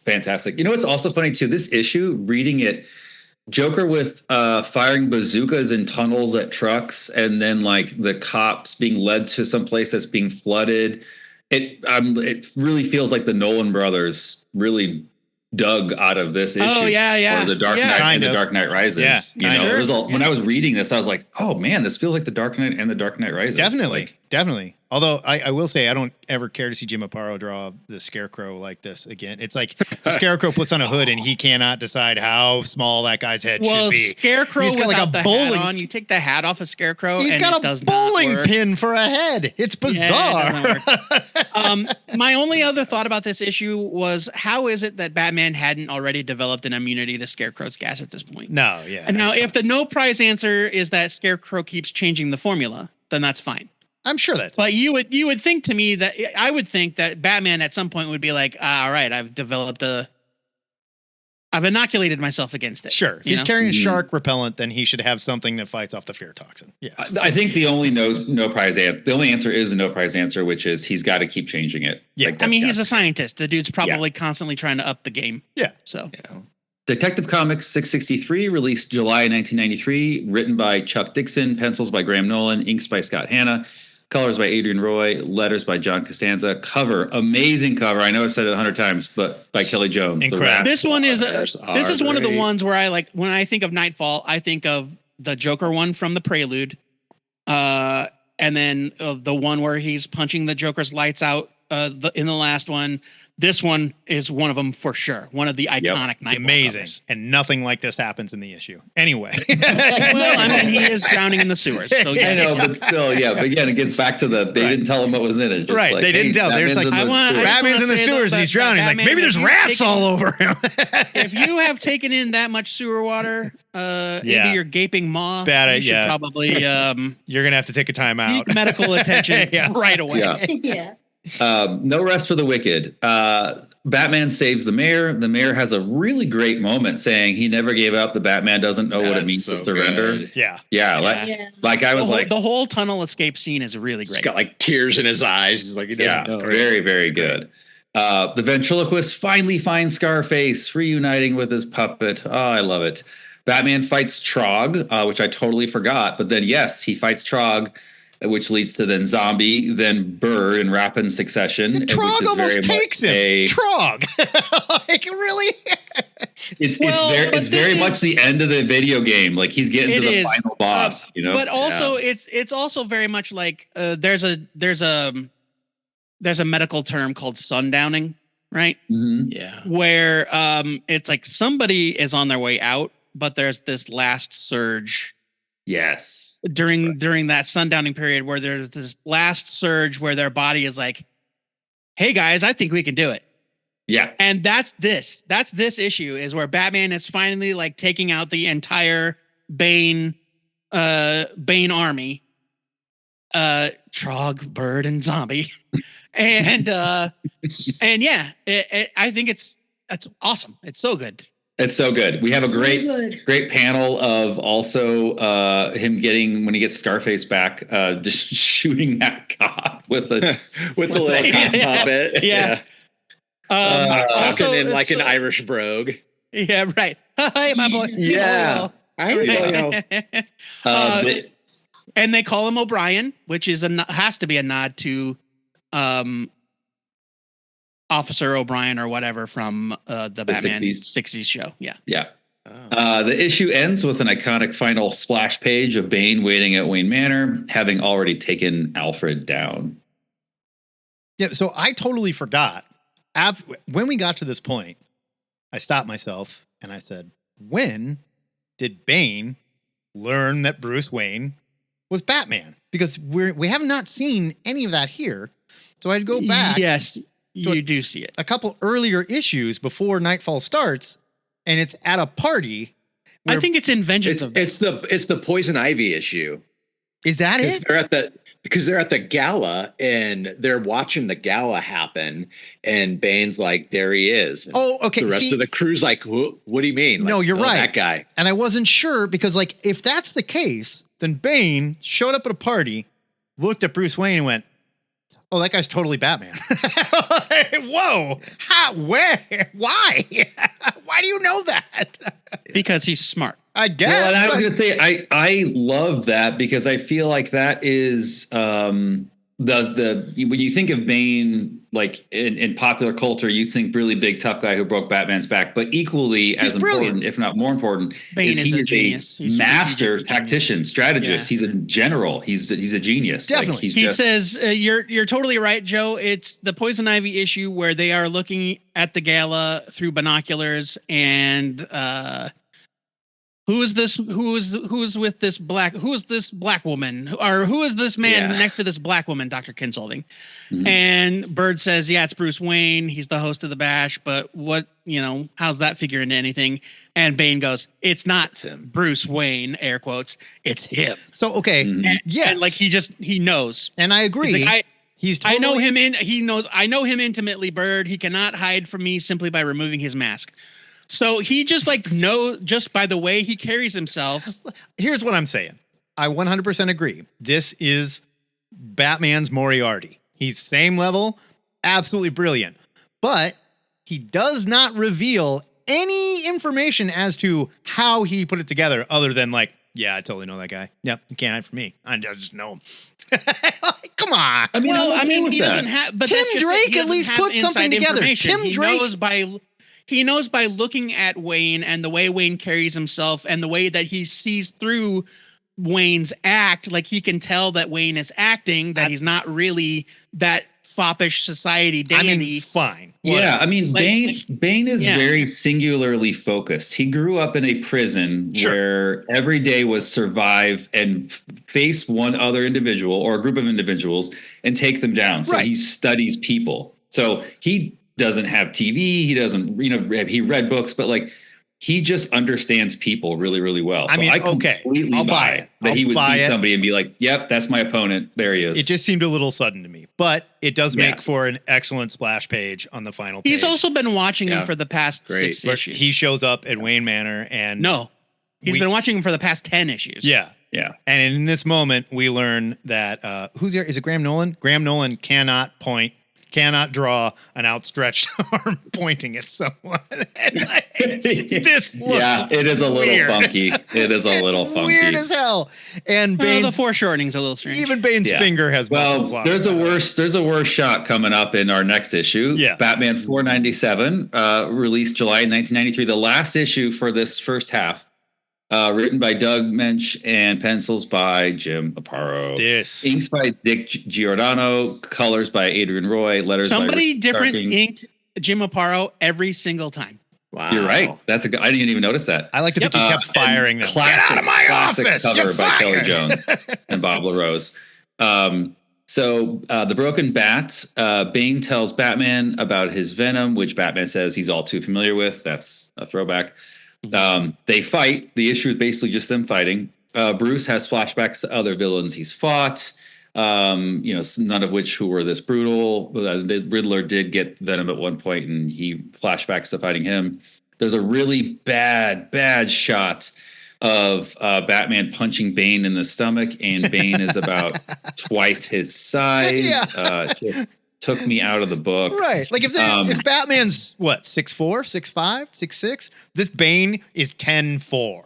Fantastic. You know what's also funny too? This issue, reading it, Joker with firing bazookas in tunnels at trucks, and then like the cops being led to some place that's being flooded. It really feels like the Nolan brothers really dug out of this issue. Oh yeah. Or the Dark Knight and the Dark Knight Rises. Yeah. When I was reading this, I was like, oh man, this feels like the Dark Knight and the Dark Knight Rises. Definitely. Although I will say, I don't ever care to see Jim Aparo draw the Scarecrow like this again. It's like the Scarecrow puts on a hood and he cannot decide how small that guy's head should be. Scarecrow he's got like a bowling hat on. You take the hat off a Scarecrow, he's got a bowling pin for a head. It's bizarre. My only other thought about this issue was, how is it that Batman hadn't already developed an immunity to Scarecrow's gas at this point? No, yeah. And now, if the no prize answer is that Scarecrow keeps changing the formula, then that's fine. I'm sure that's. But you would think to me that I would think that Batman at some point would be like, all right, I've inoculated myself against it. Sure. If he's carrying shark repellent, then he should have something that fights off the fear toxin. Yes. I think the only no prize answer. The only answer is the no prize answer, which is he's got to keep changing it. Yeah. Like, he's a scientist. The dude's probably constantly trying to up the game. Yeah. So. Yeah. Detective Comics 663, released July 1993, written by Chuck Dixon, pencils by Graham Nolan, inks by Scott Hanna, colors by Adrian Roy, letters by John Costanza, cover, amazing cover. I know I've said it 100 times, but by Kelly Jones. Incredible. This one is one of the ones where I like, when I think of Knightfall, I think of the Joker one from the Prelude, and then the one where he's punching the Joker's lights out in the last one. This one is one of them for sure. One of the iconic Knightfall amazing covers. And nothing like this happens in the issue. Anyway. Well, I mean, he is drowning in the sewers. So yes. I know, but still, but again, it gets back to they didn't tell him what was in it. Just right. Like, they didn't tell. There's like, Batman's in the sewers and he's drowning. Like, maybe there's rats all over him. If you have taken in that much sewer water into your gaping maw, you should probably you're gonna have to take a time out. Seek medical attention right away. Yeah. No rest for the wicked. Batman saves the mayor. The mayor has a really great moment saying he never gave up. The Batman doesn't know what it means to surrender. Good. Yeah. Like I was the whole tunnel escape scene is really great. He's got like tears in his eyes. He's like, he doesn't know. Very, very good. The ventriloquist finally finds Scarface, reuniting with his puppet. Oh, I love it. Batman fights Trog, which I totally forgot. But then, yes, he fights Trog, which leads to then Zombie, then Burr in rapid succession. And Trog almost takes him. Trog. Like, really? It's very much the end of the video game. Like, he's getting to the final boss, But also it's also very much like there's a medical term called sundowning, right? Mm-hmm. Yeah. Where it's like somebody is on their way out, but there's this last surge. Yes. During that sundowning period where there's this last surge where their body is like, hey guys, I think we can do it. Yeah. And that's this issue is where Batman is finally like taking out the entire Bane army. Trog, Bird, and Zombie. And yeah, I think it's awesome. It's so good. It's so good. We have a great panel of also him getting, when he gets Scarface back, just shooting that cop with the little cop puppet. Yeah. Talking in like an Irish brogue. Yeah, right. Hey, my boy. Yeah. And they call him O'Brien, which is has to be a nod to Officer O'Brien or whatever from the Batman 60s show. Yeah. Yeah. The issue ends with an iconic final splash page of Bane waiting at Wayne Manor, having already taken Alfred down. Yeah, so I totally forgot. When we got to this point, I stopped myself and I said, when did Bane learn that Bruce Wayne was Batman? Because we have not seen any of that here. So I'd go back. Yes, you do see it. A couple earlier issues before Knightfall starts, and it's at a party. I think it's in Vengeance. It's the Poison Ivy issue. Is that it? Because they're at the gala and they're watching the gala happen, and Bane's like, there he is. And okay. The rest of the crew's like, what do you mean? No, you're right. That guy. And I wasn't sure because, like, if that's the case, then Bane showed up at a party, looked at Bruce Wayne and went, oh, that guy's totally Batman. Whoa. How? Where? Why? Why do you know that? Because he's smart. I guess. Well, and I was going to say, I love that because I feel like that is when you think of Bane, like in popular culture, you think really big, tough guy who broke Batman's back, but equally as important, if not more important, Bane is he a is genius. a master tactician, strategist. Yeah. He's a general. He's a genius. Definitely. Like, he says, you're totally right, Joe. It's the Poison Ivy issue where they are looking at the gala through binoculars and, who is this black woman? Or who is this man next to this black woman, Dr. Kinsolving? Mm-hmm. And Bird says, yeah, it's Bruce Wayne. He's the host of the bash, but how's that figure into anything? And Bane goes, it's not Bruce Wayne, air quotes, it's him. So, okay. Mm-hmm. And like he knows. And I agree. He's like, I know him I know him intimately, Bird. He cannot hide from me simply by removing his mask. So he just just by the way he carries himself. Here's what I'm saying. I 100% agree. This is Batman's Moriarty. He's same level, absolutely brilliant. But he does not reveal any information as to how he put it together other than like, yeah, I totally know that guy. Yep, you can't hide from me. I just know him. Come on. He doesn't have, but Tim Drake at least put something together. Tim Drake He knows by looking at Wayne and the way Wayne carries himself and the way that he sees through Wayne's act, like he can tell that Wayne is acting, that he's not really that foppish society dandy. Fine. Whatever. Yeah, Bane is very singularly focused. He grew up in a prison where every day was survive and face one other individual or a group of individuals and take them down. So he studies people. So he doesn't have TV. He doesn't, he read books, but like he just understands people really, really well. So I completely buy that he would see somebody and be like, yep, that's my opponent. There he is. It just seemed a little sudden to me, but it does make for an excellent splash page on the final page. He's also been watching him for the past 6 issues. He shows up at Wayne Manor and he's been watching him for the past 10 issues. Yeah. Yeah. And in this moment, we learn that, who's there? Is it Graham Nolan? Graham Nolan cannot draw an outstretched arm pointing at someone. This looks it is a little funky. It is a little funky. Weird as hell. And the foreshortening's a little strange. Even Bane's finger has muscles on there's it. There's a worse shot coming up in our next issue. Yeah. Batman 497, released July 1993, the last issue for this first half. Written by Doug Mensch and pencils by Jim Aparo. Inks by Dick Giordano, colors by Adrian Roy, letters Somebody by different Starking. Inked Jim Aparo every single time. Wow. You're right. I didn't even notice that. I like to think he kept firing them. Classic cover by Kelly Jones and Bob LaRose. So the Broken Bat, Bane tells Batman about his venom, which Batman says he's all too familiar with. That's a throwback. They fight. The issue is basically just them fighting. Bruce has flashbacks to other villains he's fought. None of which who were this brutal. The Riddler did get Venom at one point, and he flashbacks to fighting him. There's a really bad shot of Batman punching Bane in the stomach, and Bane is about twice his size. Just took me out of the book. Right. Like if Batman's what, 6'4", 6'5", 6'6", this Bane is 10'4".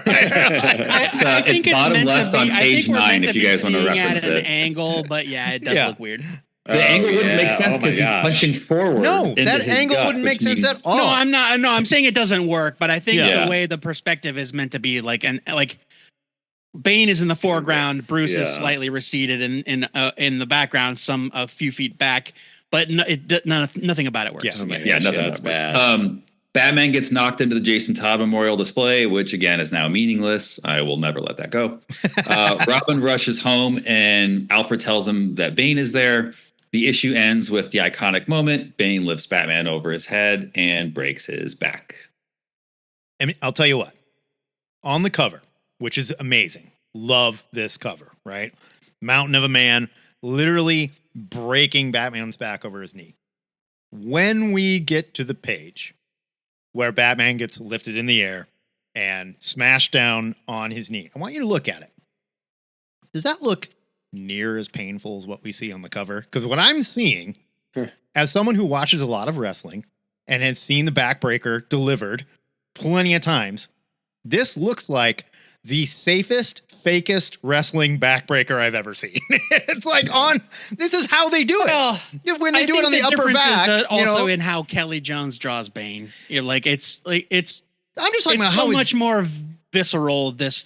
I think it's bottom meant left to be, on page 9 if you guys want to reference at an it. angle, but yeah, it does look weird. The angle wouldn't make sense because he's punching forward. No, that angle wouldn't make sense at all. No, I'm not. No, I'm saying it doesn't work, but I think the way the perspective is meant to be like Bane is in the foreground, Bruce is slightly receded in the background, a few feet back, but nothing about it works. Nothing. That's bad. Batman gets knocked into the Jason Todd Memorial Display, which again is now meaningless. I will never let that go. Robin rushes home, and Alfred tells him that Bane is there. The issue ends with the iconic moment. Bane lifts Batman over his head and breaks his back. I mean, I'll tell you what. On the cover, which is amazing. Love this cover, right? Mountain of a man literally breaking Batman's back over his knee. When we get to the page where Batman gets lifted in the air and smashed down on his knee, I want you to look at it. Does that look near as painful as what we see on the cover? Because what I'm seeing, as someone who watches a lot of wrestling and has seen the backbreaker delivered plenty of times, this looks like the safest, fakest wrestling backbreaker I've ever seen. It's like this is how they do it. Well, when they do it on the upper back. Is also in how Kelly Jones draws Bane. You're like, I'm just talking about how much more visceral this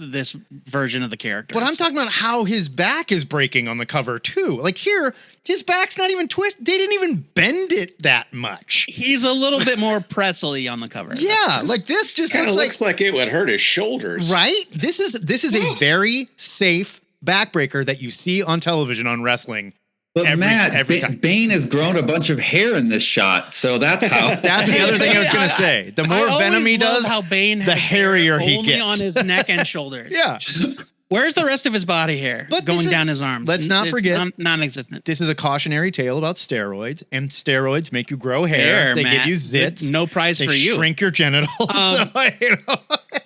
version of the character. But I'm talking about how his back is breaking on the cover too. Like here, his back's not even twisted. They didn't even bend it that much. He's a little bit more pretzel-y on the cover. Yeah, like this just looks like it would hurt his shoulders. Right? This is a very safe backbreaker that you see on television on wrestling. But every time. Bane has grown a bunch of hair in this shot, so that's how. That's the other thing I was going to say. The more venom he does, how Bane the hairier he only gets. on his neck and shoulders. Yeah. Where's the rest of his body hair? But going down his arms. Let's not forget, non-existent. This is a cautionary tale about steroids, and steroids make you grow hair. They give you zits. No prize for you. They shrink your genitals.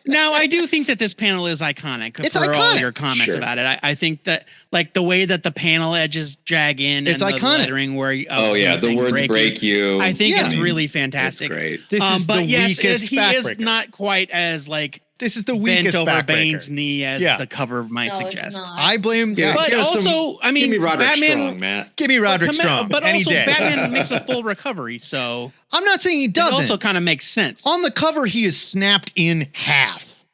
Now, I do think that this panel is iconic. It's for iconic. all your comments about it. I think that like the way that the panel edges jag in it's and iconic. The lettering where the words break you. I think it's really fantastic. It's great. This is the weakest he is not quite as like this is the weakest bent over backbreaker. Bane's knee as the cover might suggest. I blame. But also, I mean, give me Roderick Batman, Strong, Matt. Give me Roderick Strong. But any also, day. Batman makes a full recovery, so I'm not saying he doesn't. It also kind of makes sense. On the cover, he is snapped in half.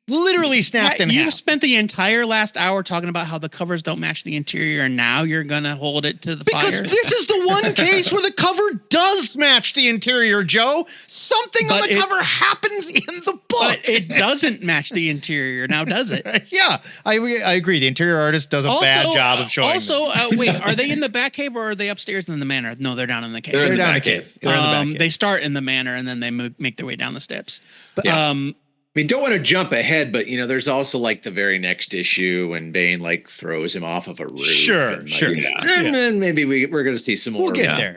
Literally snapped in half. You've spent the entire last hour talking about how the covers don't match the interior, and now you're gonna hold it to the fire. Because this is the one case where the cover does match the interior, Joe. Something on the cover happens in the book. But it doesn't match the interior, now does it? Yeah, I agree. The interior artist does a bad job of showing wait, are they in the Batcave or are they upstairs in the manor? No, they're down in the cave. They're down in the cave. They start in the manor and then they make their way down the steps. But, I mean, don't want to jump ahead, but there's also like the very next issue when Bane like throws him off of a roof. Sure. And then maybe we're going to see some more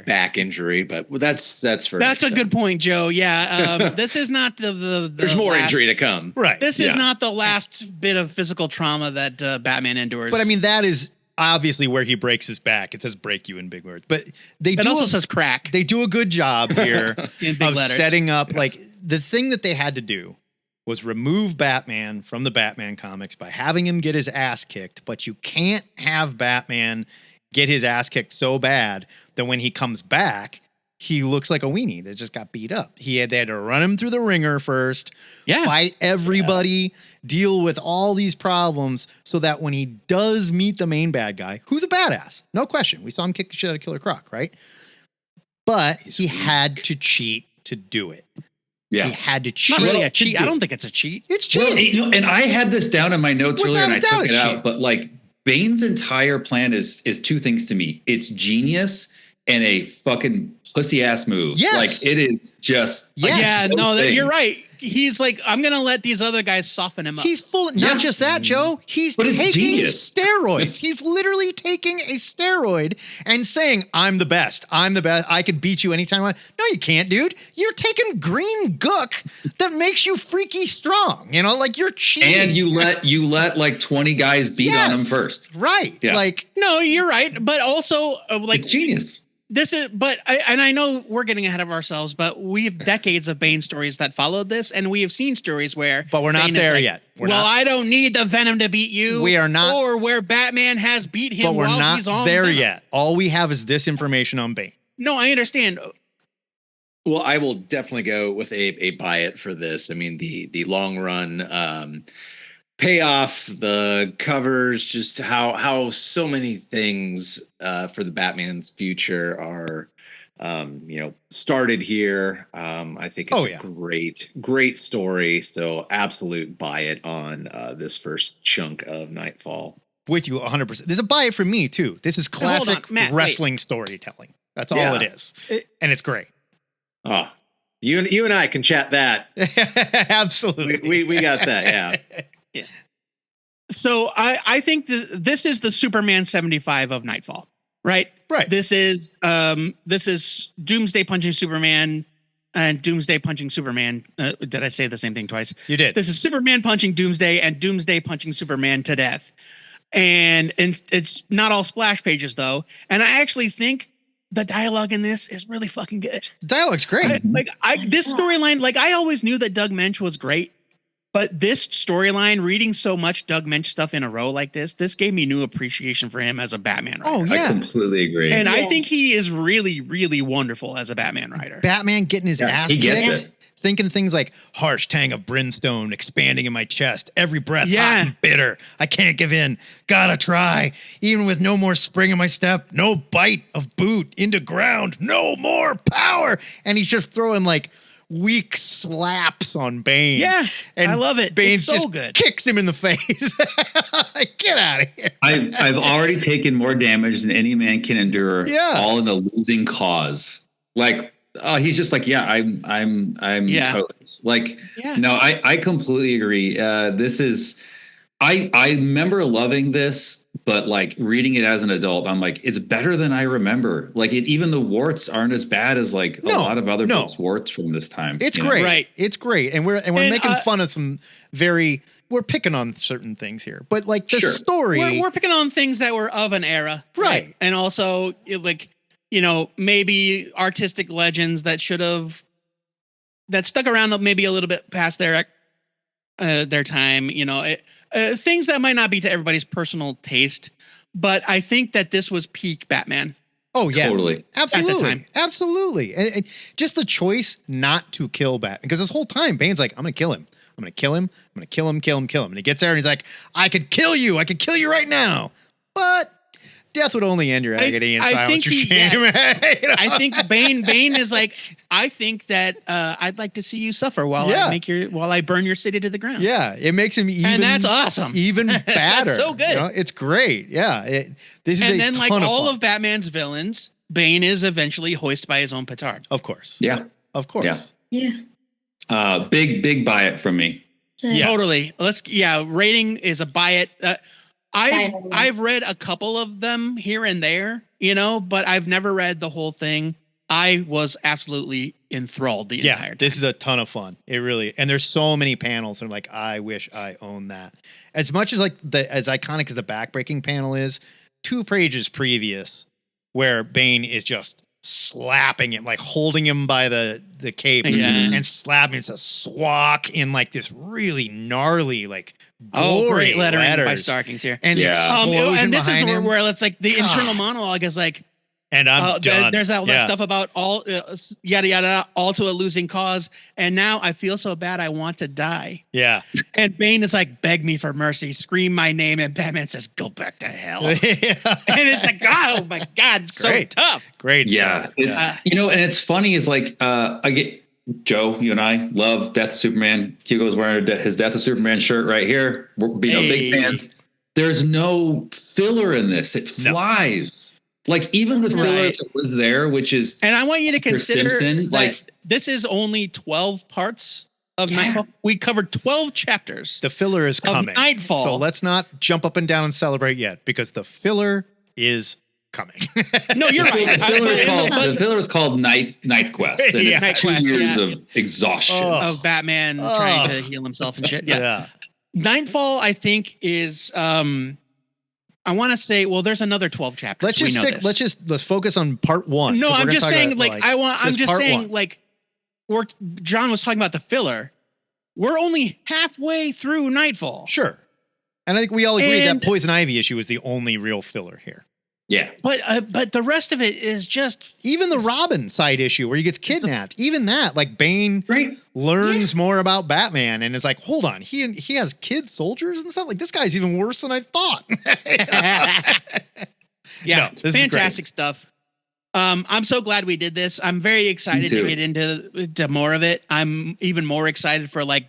back injury, but that's for a good point, Joe. Yeah, this is not the there's more injury to come. Right. This is not the last bit of physical trauma that Batman endures. But I mean, that is obviously where he breaks his back. It says "break you" in big words, but it also says "crack." They do a good job here in big of letters. Setting up like the thing that they had to do was remove Batman from the Batman comics by having him get his ass kicked, but you can't have Batman get his ass kicked so bad that when he comes back, he looks like a weenie that just got beat up. They had to run him through the ringer first, fight everybody, deal with all these problems so that when he does meet the main bad guy, who's a badass, no question. We saw him kick the shit out of Killer Croc, right? But he had to cheat to do it. Yeah. He had to cheat. Not really a cheat. I don't think it's a cheat. It's cheating. Well, and I had this down in my notes earlier and I took it out, but like Bane's entire plan is two things to me. It's genius and a fucking pussy ass move. Yes. Like it is just you're right. he's like, I'm gonna let these other guys soften him up. He's full. Not just that, Joe. He's taking steroids. He's literally taking a steroid and saying, "I'm the best. I'm the best. I can beat you anytime I want." No, you can't, dude. You're taking green gook that makes you freaky strong. You know, like you're cheating. And you let like 20 guys beat on him first. Right. Yeah. Like, no, you're right. But also, like, it's genius. This is, but I know we're getting ahead of ourselves, but we have decades of Bane stories that followed this, and we have seen stories where, but we're not Bane there like, yet. I don't need the Venom to beat you. We are not, or where Batman has beat him. But we're while not he's on there Venom. yet. All we have is this information on Bane. No, I understand. Well, I will definitely go with a buy it for this. I mean, the long run payoff, the covers, just how so many things for the Batman's future are started here. I think it's a great story. So absolute buy it on this first chunk of Knightfall. With you 100%. This is a buy it for me too. This is classic wrestling storytelling. That's all it is. And it's great. Oh, you and I can chat that. Absolutely. We got that. Yeah. So I think this is the Superman 75 of Knightfall, right? Right. This is Doomsday punching Superman and Doomsday punching Superman. Did I say the same thing twice? You did. This is Superman punching Doomsday and Doomsday punching Superman to death. And it's not all splash pages though. And I actually think the dialogue in this is really fucking good. Dialogue's great. This storyline, like I always knew that Doug Mensch was great. But this storyline, reading so much Doug Mensch stuff in a row like this gave me new appreciation for him as a Batman writer. Oh, yeah. I completely agree. And I think he is really, really wonderful as a Batman writer. Batman getting his ass kicked, it. thinking things like harsh tang of brimstone expanding in my chest, every breath hot and bitter. I can't give in. Gotta try. Even with no more spring in my step, no bite of boot into ground, no more power. And he's just throwing like weak slaps on Bane. Yeah, and I love it. Bane it's so just good. Kicks him in the face. Get out of here. I've already taken more damage than any man can endure. Yeah. All in a losing cause. Like he's just like, I'm toast. Like, no, I completely agree. This is, I remember loving this, but like reading it as an adult, I'm like, it's better than I remember. Like even the warts aren't as bad as like a lot of other books' warts from this time. It's great. Right. It's great. And we're making fun of some we're picking on certain things here, but like the story, we're picking on things that were of an era. Right. And also like, maybe artistic legends that stuck around maybe a little bit past their time, things that might not be to everybody's personal taste, but I think that this was peak Batman. Oh yeah, totally. Absolutely. At the time. Absolutely. And just the choice not to kill Batman, because this whole time Bane's like, I'm going to kill him. I'm going to kill him. I'm going to kill him, kill him, kill him. And he gets there and he's like, I could kill you. I could kill you right now. But death would only end your agony and silence your shame. I think Bane is like, I think that I'd like to see you suffer while I burn your city to the ground. Yeah, it makes him even, and that's awesome, even badder. That's so good. It's great. Yeah, this is and then like all fun. of Batman's villains, Bane is eventually hoisted by his own petard. Of course. Yeah. Of course. Yeah. Big buy it from me. Yeah. Totally. Rating is a buy it. I've read a couple of them here and there, but I've never read the whole thing. I was absolutely enthralled the entire time. This is a ton of fun. It really, and there's so many panels. And I'm like, I wish I owned that. As much as like as iconic as the backbreaking panel is, 2 pages previous, where Bane is just slapping him, like holding him by the cape and slapping. It's a swak in like this really gnarly, like great lettering by Starkings here. And the explosion and this is him. where it's like the internal monologue is like, and I'm done. There's all that stuff about all yada yada, all to a losing cause, and now I feel so bad I want to die. Yeah. And Bane is like, beg me for mercy, scream my name, and Batman says, go back to hell. And it's like, oh my God, it's so tough. Great. Yeah. Stuff. It's and it's funny is like I get Joe, you and I love Death of Superman. Hugo's wearing his Death of Superman shirt right here. We're big fans. There's no filler in this. It flies. Like even the filler that was there, which is, and I want you to consider Simpson, that this is only 12 parts of Nightfall. We covered 12 chapters. The filler is coming. Nightfall. So let's not jump up and down and celebrate yet, because the filler is coming. No, you're right. The filler is called Night Quest, and it's Night 2 Quest, years of exhaustion. Of Batman trying to heal himself and shit. Yeah. Nightfall, I think, is I want to say, well, there's another 12 chapters. Let's focus on part 1. No, I'm just saying, John was talking about the filler. We're only halfway through Nightfall. Sure. And I think we all agree that Poison Ivy issue is the only real filler here. Yeah. But the rest of it is just... Even the Robin side issue where he gets kidnapped, even that, like Bane learns more about Batman and is like, hold on, he has kid soldiers and stuff? Like, this guy's even worse than I thought. Fantastic stuff. I'm so glad we did this. I'm very excited to get into more of it. I'm even more excited for like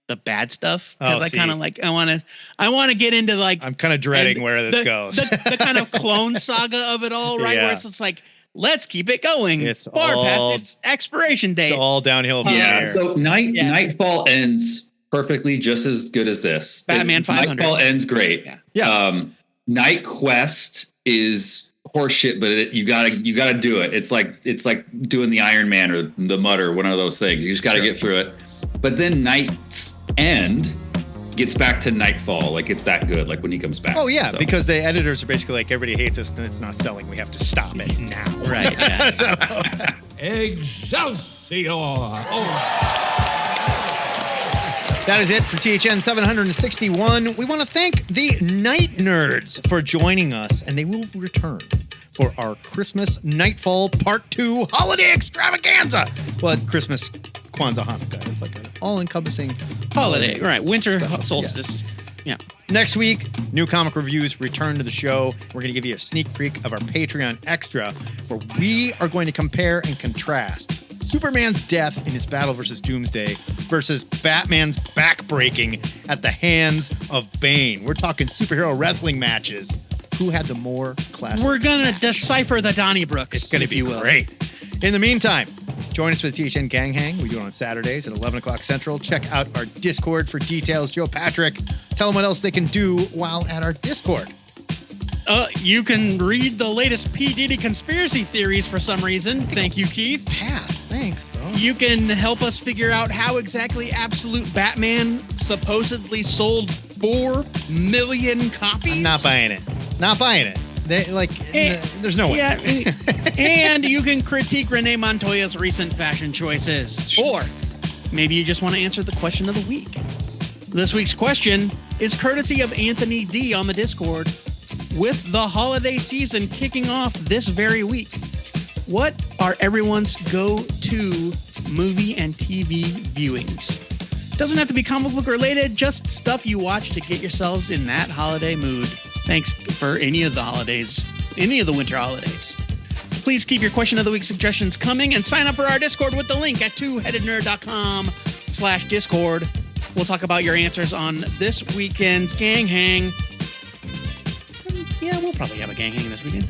the bad stuff, because I kind of like I want to get into like I'm kind of dreading where this goes. The kind of clone saga of it all, right? Where it's just like, let's keep it going. It's far past its expiration date. It's all downhill from here. So Nightfall ends perfectly, just as good as this. Batman 500. Nightfall ends great. Yeah. Night Quest is horseshit, but you gotta do it. It's like doing the Iron Man or the Mud or one of those things. You just gotta get through it. But then Night's End gets back to Nightfall. Like, it's that good. Like when he comes back. Oh yeah, because the editors are basically like, everybody hates us and it's not selling. We have to stop it now. Right. Yeah. Excelsior! That is it for THN 761. We want to thank the Knight Knerds for joining us, and they will return for our Christmas Nightfall Part 2 Holiday Extravaganza. Well, Christmas, Kwanzaa, Hanukkah. It's like an all-encompassing holiday. Right, winter solstice. Yes. Yeah. Next week, new comic reviews return to the show. We're going to give you a sneak peek of our Patreon Extra, where we are going to compare and contrast Superman's death in his battle versus Doomsday versus Batman's backbreaking at the hands of Bane. We're talking superhero wrestling matches. Who had the more classic? We're going to decipher the Donnybrooks. It's going to be great. In the meantime, join us for the THN Gang Hang. We do it on Saturdays at 11 o'clock Central. Check out our Discord for details. Joe Patrick, tell them what else they can do while at our Discord. You can read the latest P. Diddy conspiracy theories for some reason. Thank you, Keith. Pass. Thanks, though. You can help us figure out how exactly Absolute Batman supposedly sold 4 million copies. I'm not buying it. Not buying it. There's no way. Yeah, and you can critique Renee Montoya's recent fashion choices. Or maybe you just want to answer the question of the week. This week's question is courtesy of Anthony D on the Discord. With the holiday season kicking off this very week, what are everyone's go-to movie and TV viewings? Doesn't have to be comic book related, just stuff you watch to get yourselves in that holiday mood. Thanks for any of the holidays, any of the winter holidays. Please keep your question of the week suggestions coming and sign up for our Discord with the link at twoheadednerd.com/Discord. We'll talk about your answers on this weekend's Gang Hang. Yeah, we'll probably have a Gang Hang this weekend.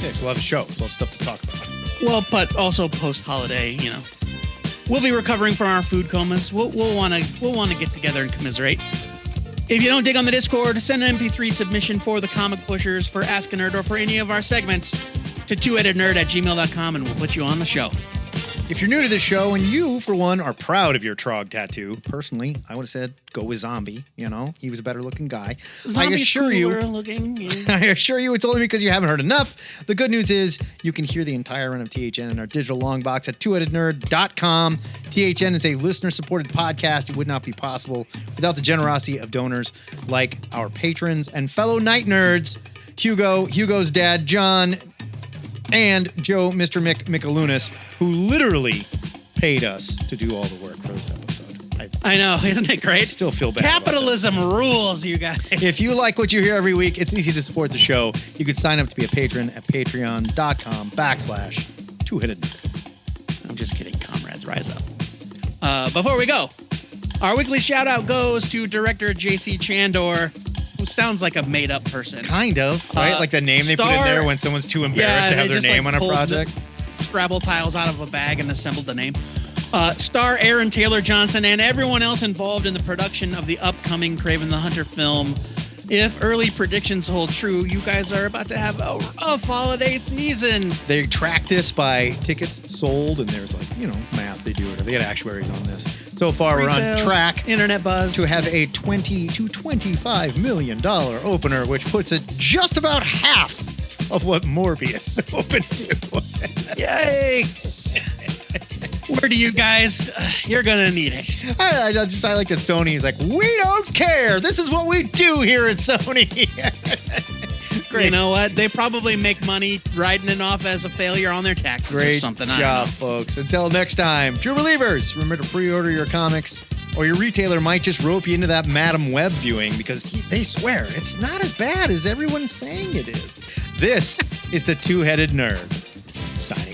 Yeah, we'll have a show, so we'll have stuff to talk about. Well, but also post-holiday, we'll be recovering from our food comas. We'll want to get together and commiserate. If you don't dig on the Discord, send an MP3 submission for the Comic Pushers, for Ask a Nerd, or for any of our segments to twoheadednerd@gmail.com, and we'll put you on the show. If you're new to this show, and you, for one, are proud of your Trog tattoo, personally, I would have said go with Zombie. He was a better looking guy. Zombie's I assure you, I assure you, it's only because you haven't heard enough. The good news is you can hear the entire run of THN in our digital long box at twoheadednerd.com. THN is a listener-supported podcast. It would not be possible without the generosity of donors like our patrons and fellow Knight Nerds, Hugo's dad, John, and Joe, Mr. Mickeliunas, who literally paid us to do all the work for this episode. I know, isn't it great? I still feel bad. Capitalism rules, you guys. If you like what you hear every week, it's easy to support the show. You can sign up to be a patron at patreon.com/twoheadednerd. I'm just kidding, comrades, rise up. Before we go, our weekly shout out goes to director J.C. Chandor, who sounds like a made-up person. Kind of, right? Like the name they put in there when someone's too embarrassed to have their name on a project. Scrabble tiles out of a bag and assembled the name. Star Aaron Taylor Johnson and everyone else involved in the production of the upcoming Kraven the Hunter film. If early predictions hold true, you guys are about to have a rough holiday season. They track this by tickets sold, and there's math they do it. They got actuaries on this. So far, we're on track, internet buzz, to have a $20 to $25 million opener, which puts it just about half of what Morbius opened to. Yikes! Where do you guys? You're gonna need it. I like that Sony is like, we don't care. This is what we do here at Sony. Great. You know what? They probably make money writing it off as a failure on their taxes Great or something. job, folks. Until next time, true believers, remember to pre-order your comics, or your retailer might just rope you into that Madam Web viewing because they swear it's not as bad as everyone's saying it is. This is the Two-Headed Nerd, signing